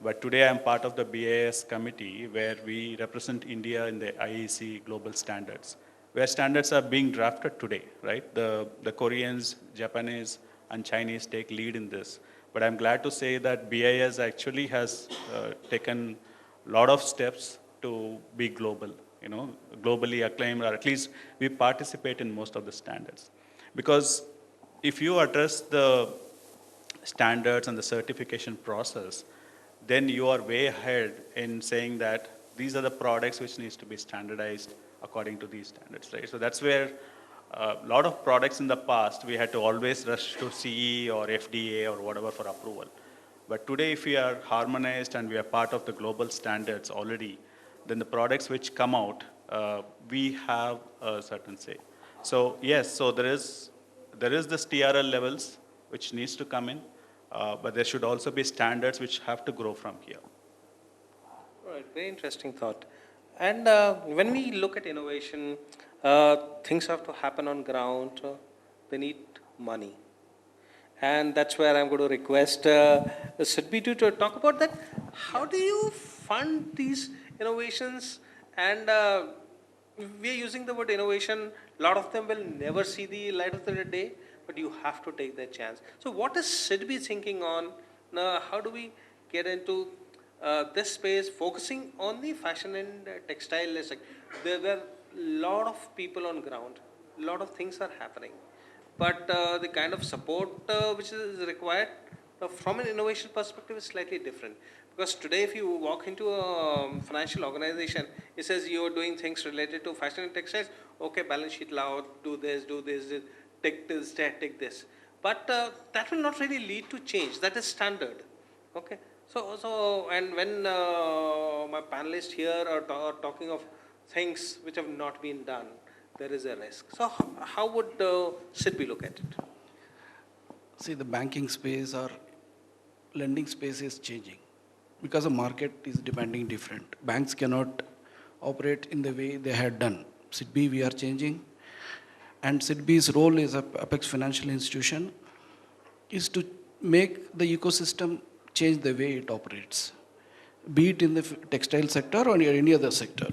But today I'm part of the BIS committee where we represent India in the IEC global standards, where standards are being drafted today, right? The Koreans, Japanese, and Chinese take lead in this. But I'm glad to say that BIS actually has taken a lot of steps to be global, globally acclaimed, or at least we participate in most of the standards. Because if you address the standards and the certification process, then you are way ahead in saying that these are the products which needs to be standardized according to these standards, right? So that's where a lot of products in the past, we had to always rush to CE or FDA or whatever for approval. But today, if we are harmonized and we are part of the global standards already, then the products which come out, we have a certain say. So yes, so there is this TRL levels which needs to come in, but there should also be standards which have to grow from here. Right, very interesting thought. And when we look at innovation, things have to happen on ground. They need money. And that's where I'm going to request Sidbi to talk about that. How do you fund these innovations? And we are using the word innovation. A lot of them will never see the light of the day, but you have to take that chance. So what is Sidbi thinking on? How do we get into this space, focusing on the fashion and textile sector? There were a lot of people on ground. A lot of things are happening. But the kind of support which is required from an innovation perspective is slightly different. Because today, if you walk into a financial organization, it says you are doing things related to fashion and textiles. Okay, balance sheet allowed, do this, take this, take this. But that will not really lead to change. That is standard. Okay. So and when my panelists here are talking of things which have not been done, there is a risk. So how would Sidbi look at it? See, the banking space or lending space is changing because the market is demanding different. Banks cannot operate in the way they had done. Sidbi, we are changing. And Sidbi's role as an Apex financial institution is to make the ecosystem change the way it operates, be it in the textile sector or any other sector.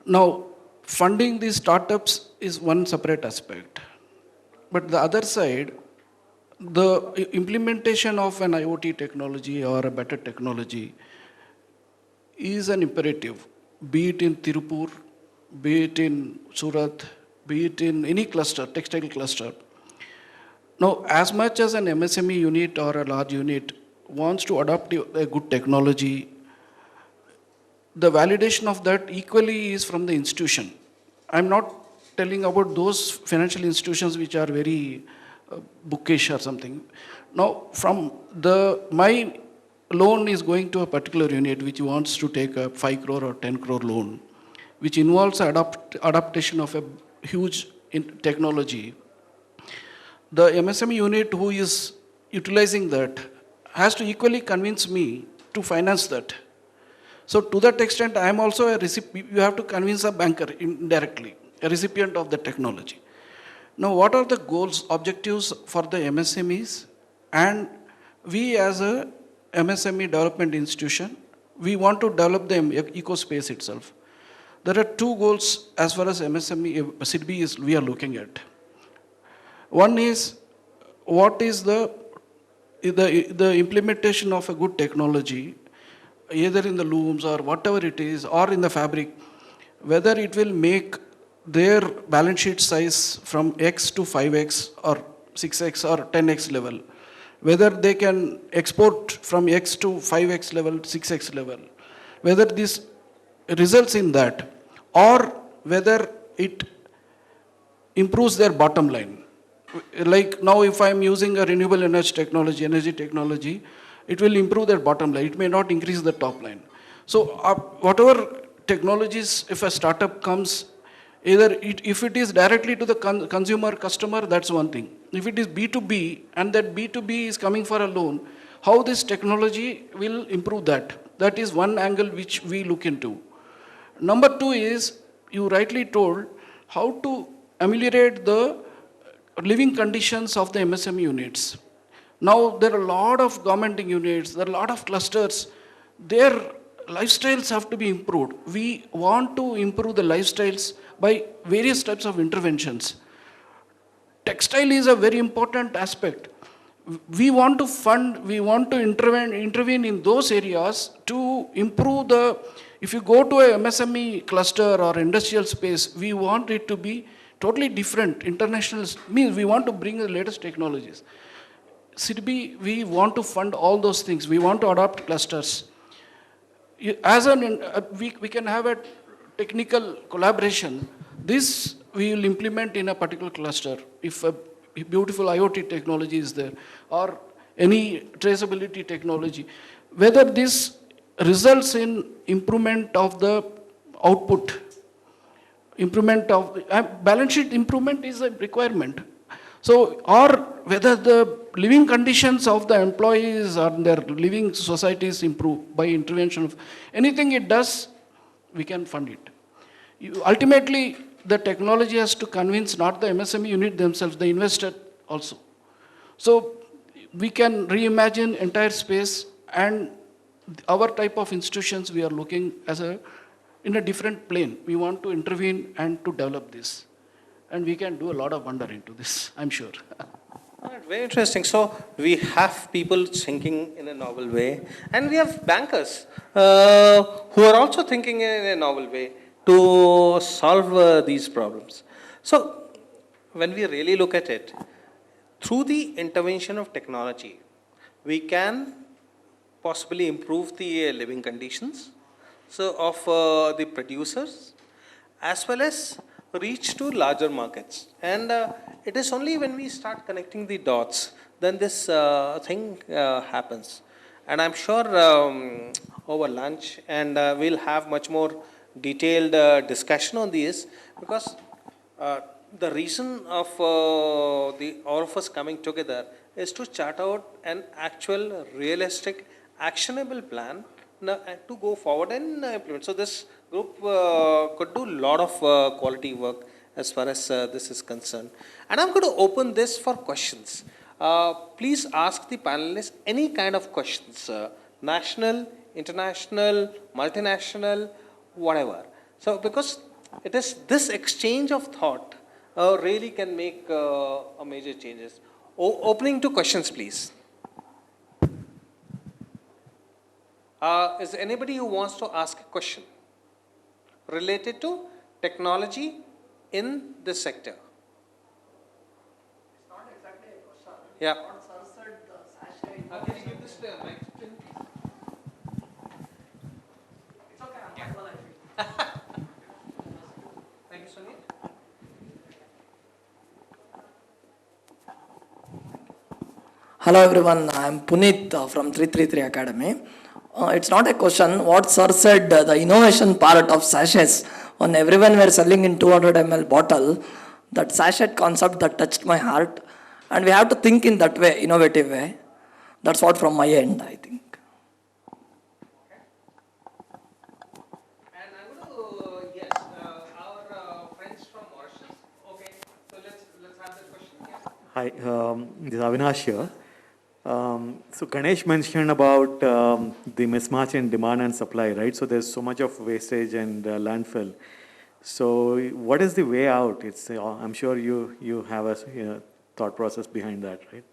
Now, funding these startups is one separate aspect. But the other side, the implementation of an IoT technology or a better technology is an imperative, be it in Tirupur, be it in Surat, be it in any cluster, textile cluster. Now, as much as an MSME unit or a large unit wants to adopt a good technology, the validation of that equally is from the institution. I'm not telling about those financial institutions which are very bookish or something. Now, from my loan is going to a particular unit which wants to take a 5 crore or 10 crore loan, which involves adaptation of a huge technology. The MSME unit who is utilizing that has to equally convince me to finance that. So to that extent, I am also a recipient. You have to convince a banker indirectly, a recipient of the technology. Now, what are the goals, objectives for the MSMEs? And we as a MSME development institution, we want to develop the ecospace itself. There are two goals as far as MSME, Sidbi is, we are looking at. One is, what is the implementation of a good technology, either in the looms or whatever it is, or in the fabric, whether it will make their balance sheet size from X to 5X or 6X or 10X level, whether they can export from X to 5X level, 6X level, whether this results in that, or whether it improves their bottom line. Like now, if I'm using a renewable energy technology, it will improve their bottom line. It may not increase the top line. So whatever technologies, if a startup comes, if it is directly to the consumer customer, that's one thing. If it is B2B and that B2B is coming for a loan, how this technology will improve that? That is one angle which we look into. Number two is, you rightly told, how to ameliorate the living conditions of the MSME units. Now there are a lot of government units, there are a lot of clusters, their lifestyles have to be improved. We want to improve the lifestyles by various types of interventions. Textile is a very important aspect. We want to fund, we want to intervene in those areas to improve the, if you go to a MSME cluster or industrial space, we want it to be totally different. International means we want to bring the latest technologies. SIDBI, we want to fund all those things. We want to adopt clusters. As we can have a technical collaboration. This we will implement in a particular cluster. If a beautiful IoT technology is there, or any traceability technology, whether this results in improvement of the output, improvement of balance sheet improvement is a requirement. So, or whether the living conditions of the employees or their living societies improve by intervention of anything it does, we can fund it. Ultimately, the technology has to convince not the MSME unit themselves, the investor also. So, we can reimagine entire space, and our type of institutions we are looking as in a different plane. We want to intervene and to develop this. And we can do a lot of wonder into this, I'm sure. Right, very interesting. So we have people thinking in a novel way, and we have bankers who are also thinking in a novel way to solve these problems. So when we really look at it, through the intervention of technology, we can possibly improve the living conditions of the producers, as well as reach to larger markets. And it is only when we start connecting the dots, then this thing happens. And I'm sure over lunch, and we'll have much more detailed discussion on this, because the reason of all of us coming together is to chart out an actual, realistic, actionable plan to go forward and implement. So this group could do a lot of quality work as far as this is concerned. And I'm going to open this for questions. Please ask the panelists any kind of questions, national, international, multinational, whatever. So because it is this exchange of thought really can make a major changes. Opening to questions, please. Is there anybody who wants to ask a question related to technology in this sector? It's not exactly a question. Yeah. Can you give this to a mic? It's okay. Yeah. Thank you, Sunil. Hello everyone, I am Puneet from 333 Academy. It's not a question. What sir said, the innovation part of sachets, when everyone were selling in 200 ml bottle, that sachet concept that touched my heart. And we have to think in that way, innovative way. That's what from my end, I think. And I'm going to, yes, our friends from Mauritius. Okay, so let's have the question. Yeah. Hi, this is Avinash here. So Ganesh mentioned about the mismatch in demand and supply, right? So there's so much of wastage and landfill. So what is the way out? It's I'm sure you have a thought process behind that, right?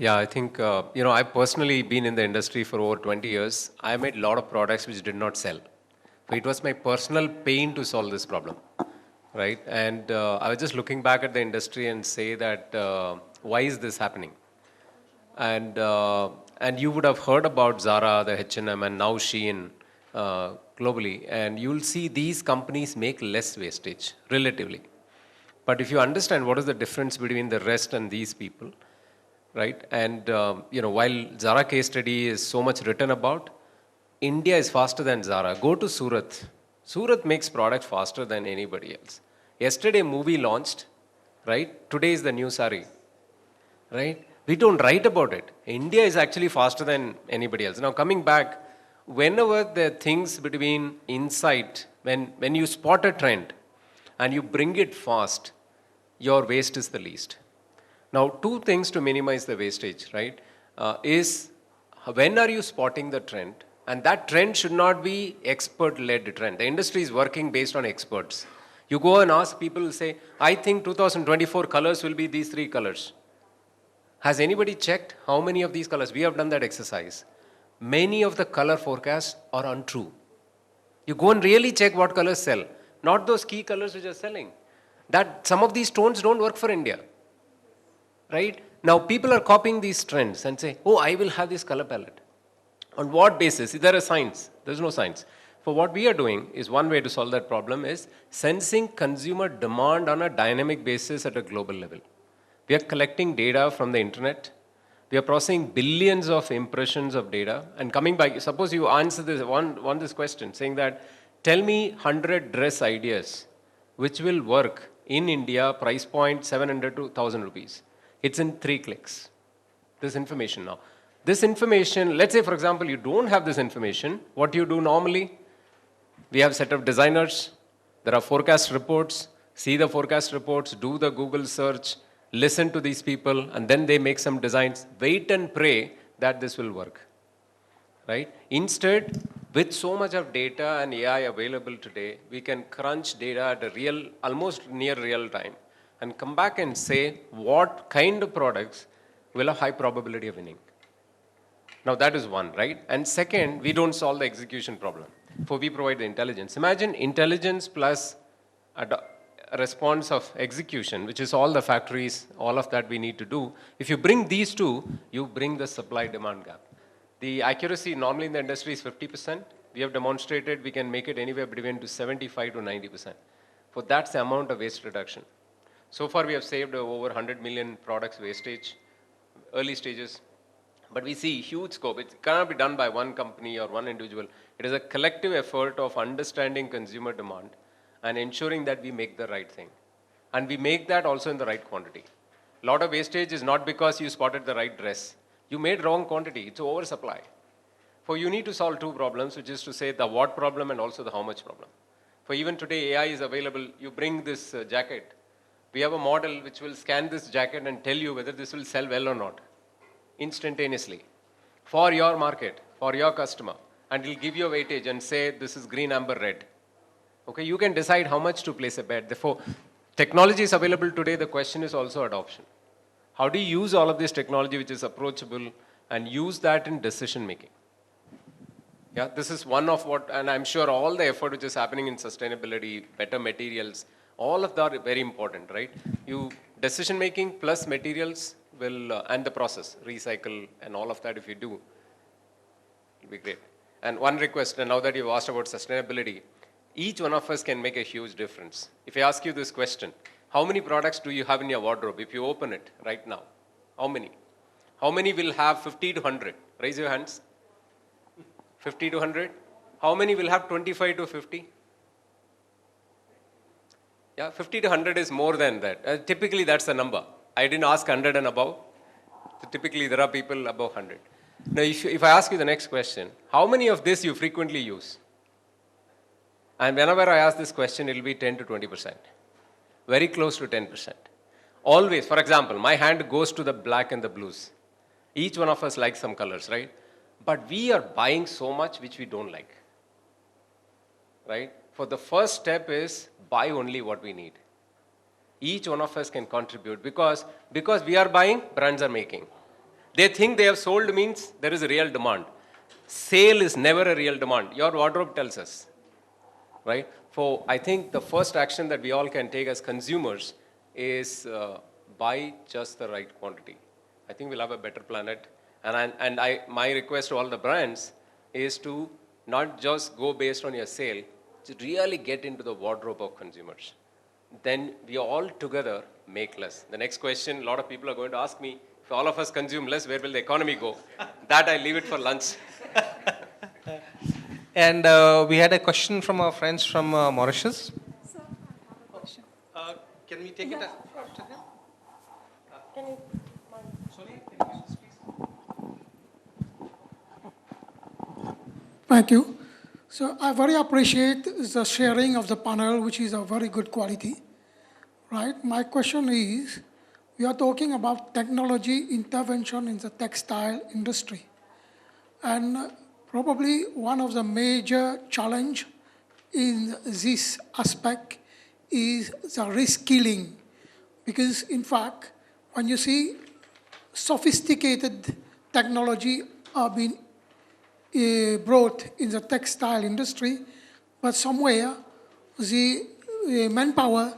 Yeah, I think, I've personally been in the industry for over 20 years. I made a lot of products which did not sell. So it was my personal pain to solve this problem, right? And I was just looking back at the industry and say that, why is this happening? And you would have heard about Zara, the H&M, and now Shein globally. And you'll see these companies make less wastage, relatively. But if you understand what is the difference between the rest and these people, right? And while Zara case study is so much written about, India is faster than Zara. Go to Surat. Surat makes product faster than anybody else. Yesterday, movie launched, right? Today is the new sari, right? We don't write about it. India is actually faster than anybody else. Now, coming back, whenever there are things between insight, when you spot a trend and you bring it fast, your waste is the least. Now, two things to minimize the wastage, right? Is when are you spotting the trend? And that trend should not be expert-led trend. The industry is working based on experts. You go and ask people, who say, I think 2024 colors will be these 3 colors. Has anybody checked how many of these colors? We have done that exercise. Many of the color forecasts are untrue. You go and really check what colors sell, not those key colors which are selling. That some of these tones don't work for India, right? Now people are copying these trends and say, oh, I will have this color palette. On what basis? Is there a science? There's no science. For what we are doing is one way to solve that problem is sensing consumer demand on a dynamic basis at a global level. We are collecting data from the internet. We are processing billions of impressions of data and coming back. Suppose you answer this this question saying that, tell me 100 dress ideas which will work in India, price point 700 to 1000 rupees. It's in 3 clicks. This information now. This information, let's say for example, you don't have this information. What do you do normally? We have a set of designers. There are forecast reports. See the forecast reports, do the Google search, listen to these people, and then they make some designs. Wait and pray that this will work, right? Instead, with so much of data and AI available today, we can crunch data at a almost near real time and come back and say what kind of products will have high probability of winning. Now that is one, right? And second, we don't solve the execution problem. For we provide the intelligence. Imagine intelligence plus a response of execution, which is all the factories, all of that we need to do. If you bring these two, you bring the supply-demand gap. The accuracy normally in the industry is 50%. We have demonstrated we can make it anywhere between to 75 to 90%. For that's the amount of waste reduction. So far we have saved over 100 million products wastage, early stages. But we see huge scope. It cannot be done by one company or one individual. It is a collective effort of understanding consumer demand and ensuring that we make the right thing. And we make that also in the right quantity. A lot of wastage is not because you spotted the right dress. You made wrong quantity. It's oversupply. For you need to solve 2 problems, which is to say the what problem and also the how much problem. For even today, AI is available. You bring this jacket. We have a model which will scan this jacket and tell you whether this will sell well or not, instantaneously, for your market, for your customer. And it will give you a weightage and say this is green, amber, red. Okay, you can decide how much to place a bet. Therefore, technology is available today. The question is also adoption. How do you use all of this technology which is approachable and use that in decision making? Yeah, this is one of what, and I'm sure all the effort which is happening in sustainability, better materials, all of that are very important, right? You decision making plus materials will, and the process, recycle and all of that if you do, it'll be great. And one request, and now that you've asked about sustainability, each one of us can make a huge difference. If I ask you this question, how many products do you have in your wardrobe? If you open it right now, how many? How many will have 50 to 100? Raise your hands. 50 to 100? How many will have 25 to 50? Yeah, 50 to 100 is more than that. Typically, that's the number. I didn't ask 100 and above. So typically, there are people above 100. Now, if I ask you the next question, how many of this you frequently use? And whenever I ask this question, it will be 10 to 20%. Very close to 10%. Always, for example, my hand goes to the black and the blues. Each one of us likes some colors, right? But we are buying so much which we don't like, right? For the first step is buy only what we need. Each one of us can contribute because we are buying, brands are making. They think they have sold means there is a real demand. Sale is never a real demand. Your wardrobe tells us, right? So I think the first action that we all can take as consumers is buy just the right quantity. I think we'll have a better planet. And my request to all the brands is to not just go based on your sale, to really get into the wardrobe of consumers. Then we all together make less. The next question, a lot of people are going to ask me, if all of us consume less, where will the economy go? That I leave it for lunch. And we had a question from our friends from Mauritius. Can we take it after him? Thank you. So I very appreciate the sharing of the panel, which is of very good quality. Right? My question is, we are talking about technology intervention in the textile industry. And probably one of the major challenge in this aspect is the reskilling. Because in fact, when you see sophisticated technology are being brought in the textile industry, but somewhere the manpower,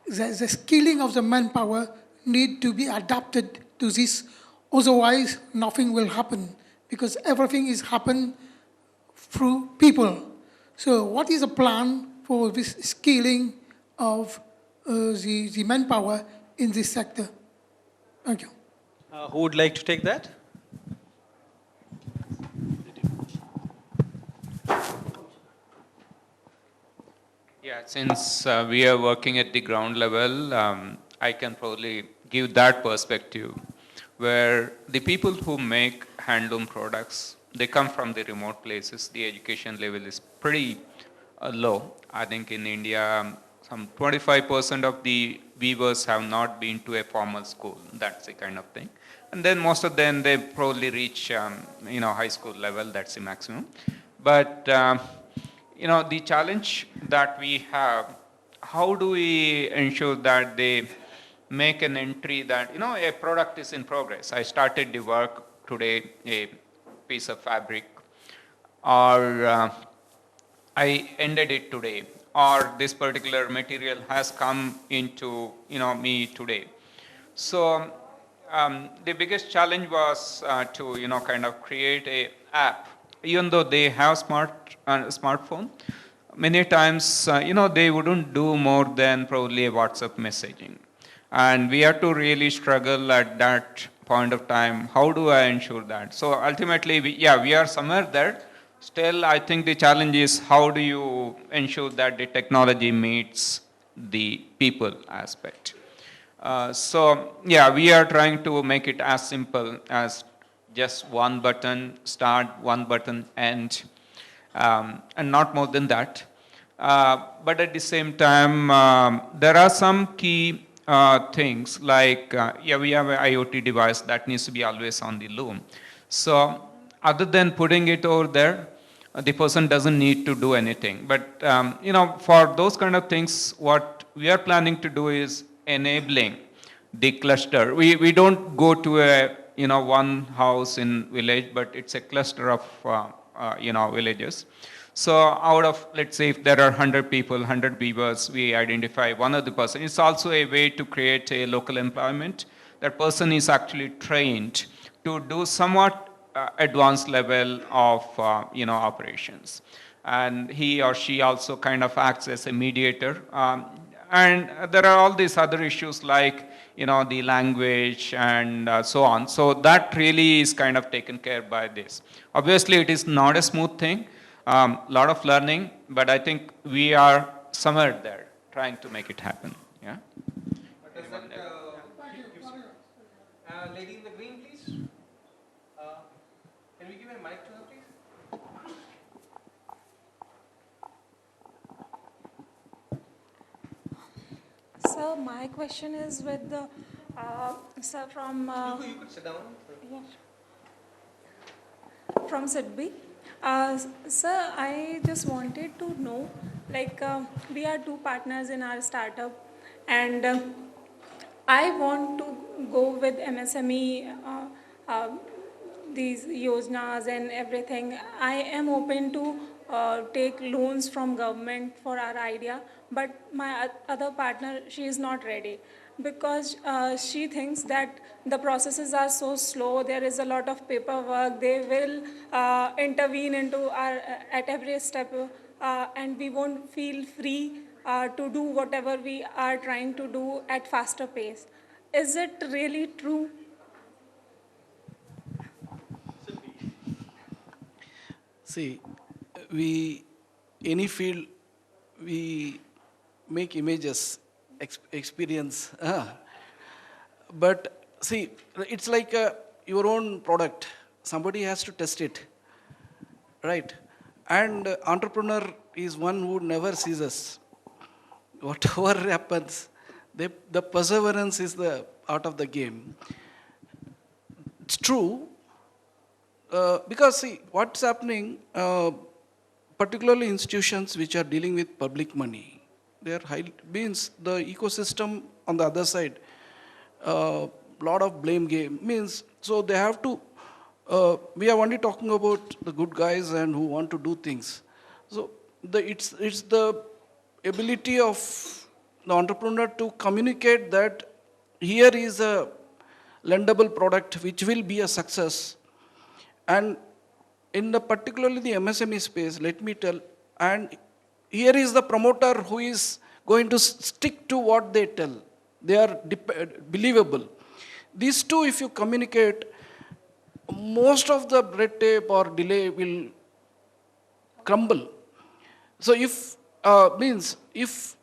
the skilling of the manpower need to be adapted to this. Otherwise, nothing will happen because everything is happen through people. So what is the plan for this skilling of the manpower in this sector? Thank you. Who would like to take that? Yeah, since we are working at the ground level, I can probably give that perspective where the people who make handloom products, they come from the remote places. The education level is pretty low. I think in India, some 25% of the weavers have not been to a formal school. That's the kind of thing. And then most of them, they probably reach, high school level. That's the maximum. But the challenge that we have, how do we ensure that they make an entry that, a product is in progress. I started the work today, a piece of fabric, or I ended it today, or this particular material has come into, me today. So the biggest challenge was to, kind of create a app. Even though they have smartphone, many times, they wouldn't do more than probably a WhatsApp messaging. And we have to really struggle at that point of time. How do I ensure that? So ultimately, we are somewhere there. Still, I think the challenge is how do you ensure that the technology meets the people aspect. We are trying to make it as simple as just one button start, one button end, and not more than that. But at the same time, there are some key things like, we have an IoT device that needs to be always on the loom. So other than putting it over there, the person doesn't need to do anything. But, for those kind of things, what we are planning to do is enabling the cluster. We don't go to a, one house in village, but it's a cluster of, villages. So out of, let's say, if there are 100 people, 100 weavers, we identify one other person. It's also a way to create a local employment. That person is actually trained to do somewhat advanced level of, operations. And he or she also kind of acts as a mediator. And there are all these other issues like, the language and so on. So that really is kind of taken care by this. Obviously, it is not a smooth thing. Lot of learning, but I think we are somewhere there trying to make it happen. Yeah. Lady in the green, please. Can we give a mic to her, please? Sir, my question is with the sir from. You could sit down. Yeah. From SIDBI. Sir, I just wanted to know, like, we are two partners in our startup, and I want to go with MSME, these yojnas and everything. I am open to take loans from government for our idea, but my other partner, she is not ready because she thinks that the processes are so slow, there is a lot of paperwork, they will intervene into our at every step, and we won't feel free to do whatever we are trying to do at faster pace. Is it really true? See, we, any field, we make images, experience. But see, it's like your own product. Somebody has to test it, right? And entrepreneur is one who never ceases. Whatever happens, the perseverance is the art of the game. It's true, because see, what's happening, particularly institutions which are dealing with public money, they are means the ecosystem on the other side, lot of blame game means, so they have to, we are only talking about the good guys and who want to do things. So it's the ability of the entrepreneur to communicate that here is a lendable product which will be a success. And in the particularly the MSME space, let me tell, and here is the promoter who is going to stick to what they tell. They are believable. These two, if you communicate, most of the red tape or delay will crumble. So if, means, if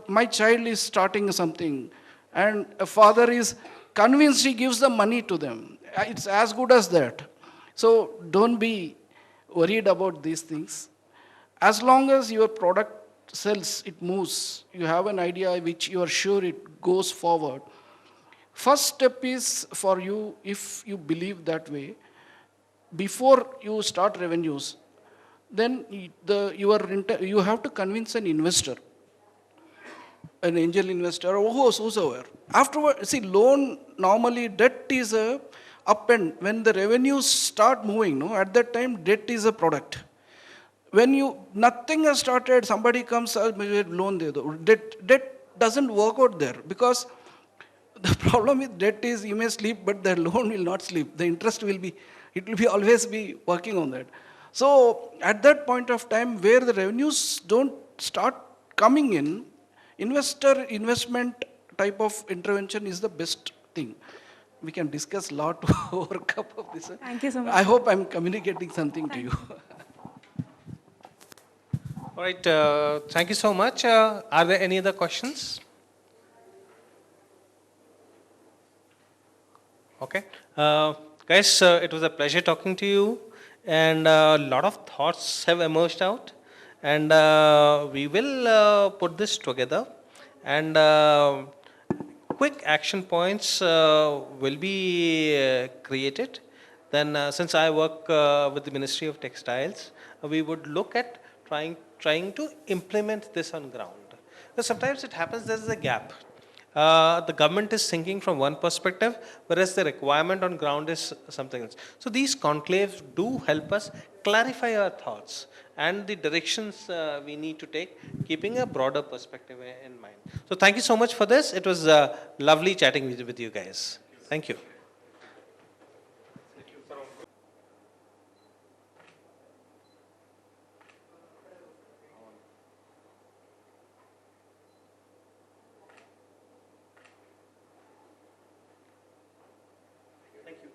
my child is starting something and a father is convinced, he gives the money to them, it's as good as that. So don't be worried about these things. As long as your product sells, it moves, you have an idea which you are sure it goes forward. First step is for you, if you believe that way, before you start revenues, then you have to convince an investor, an angel investor, or whosoever. Afterward, see, loan, normally debt is a up and when the revenues start moving, no, at that time debt is a product. When nothing has started, somebody comes, loan de do. Debt doesn't work out there, because the problem with debt is you may sleep, but the loan will not sleep. The interest will be, it will be always be working on that. So at that point of time where the revenues don't start coming in, investment type of intervention is the best thing. We can discuss a lot over a cup of this. Thank you so much. I hope I'm communicating something to you. All right, thank you so much. Are there any other questions? Okay. Guys, it was a pleasure talking to you, and a lot of thoughts have emerged out, and we will put this together, and quick action points will be created. Then since I work with the Ministry of Textiles, we would look at trying to implement this on ground. Because sometimes it happens there is a gap. The government is thinking from one perspective, whereas the requirement on ground is something else. So these conclaves do help us clarify our thoughts and the directions we need to take, keeping a broader perspective in mind. So thank you so much for this. It was lovely chatting with you guys. Thank you. Thank you.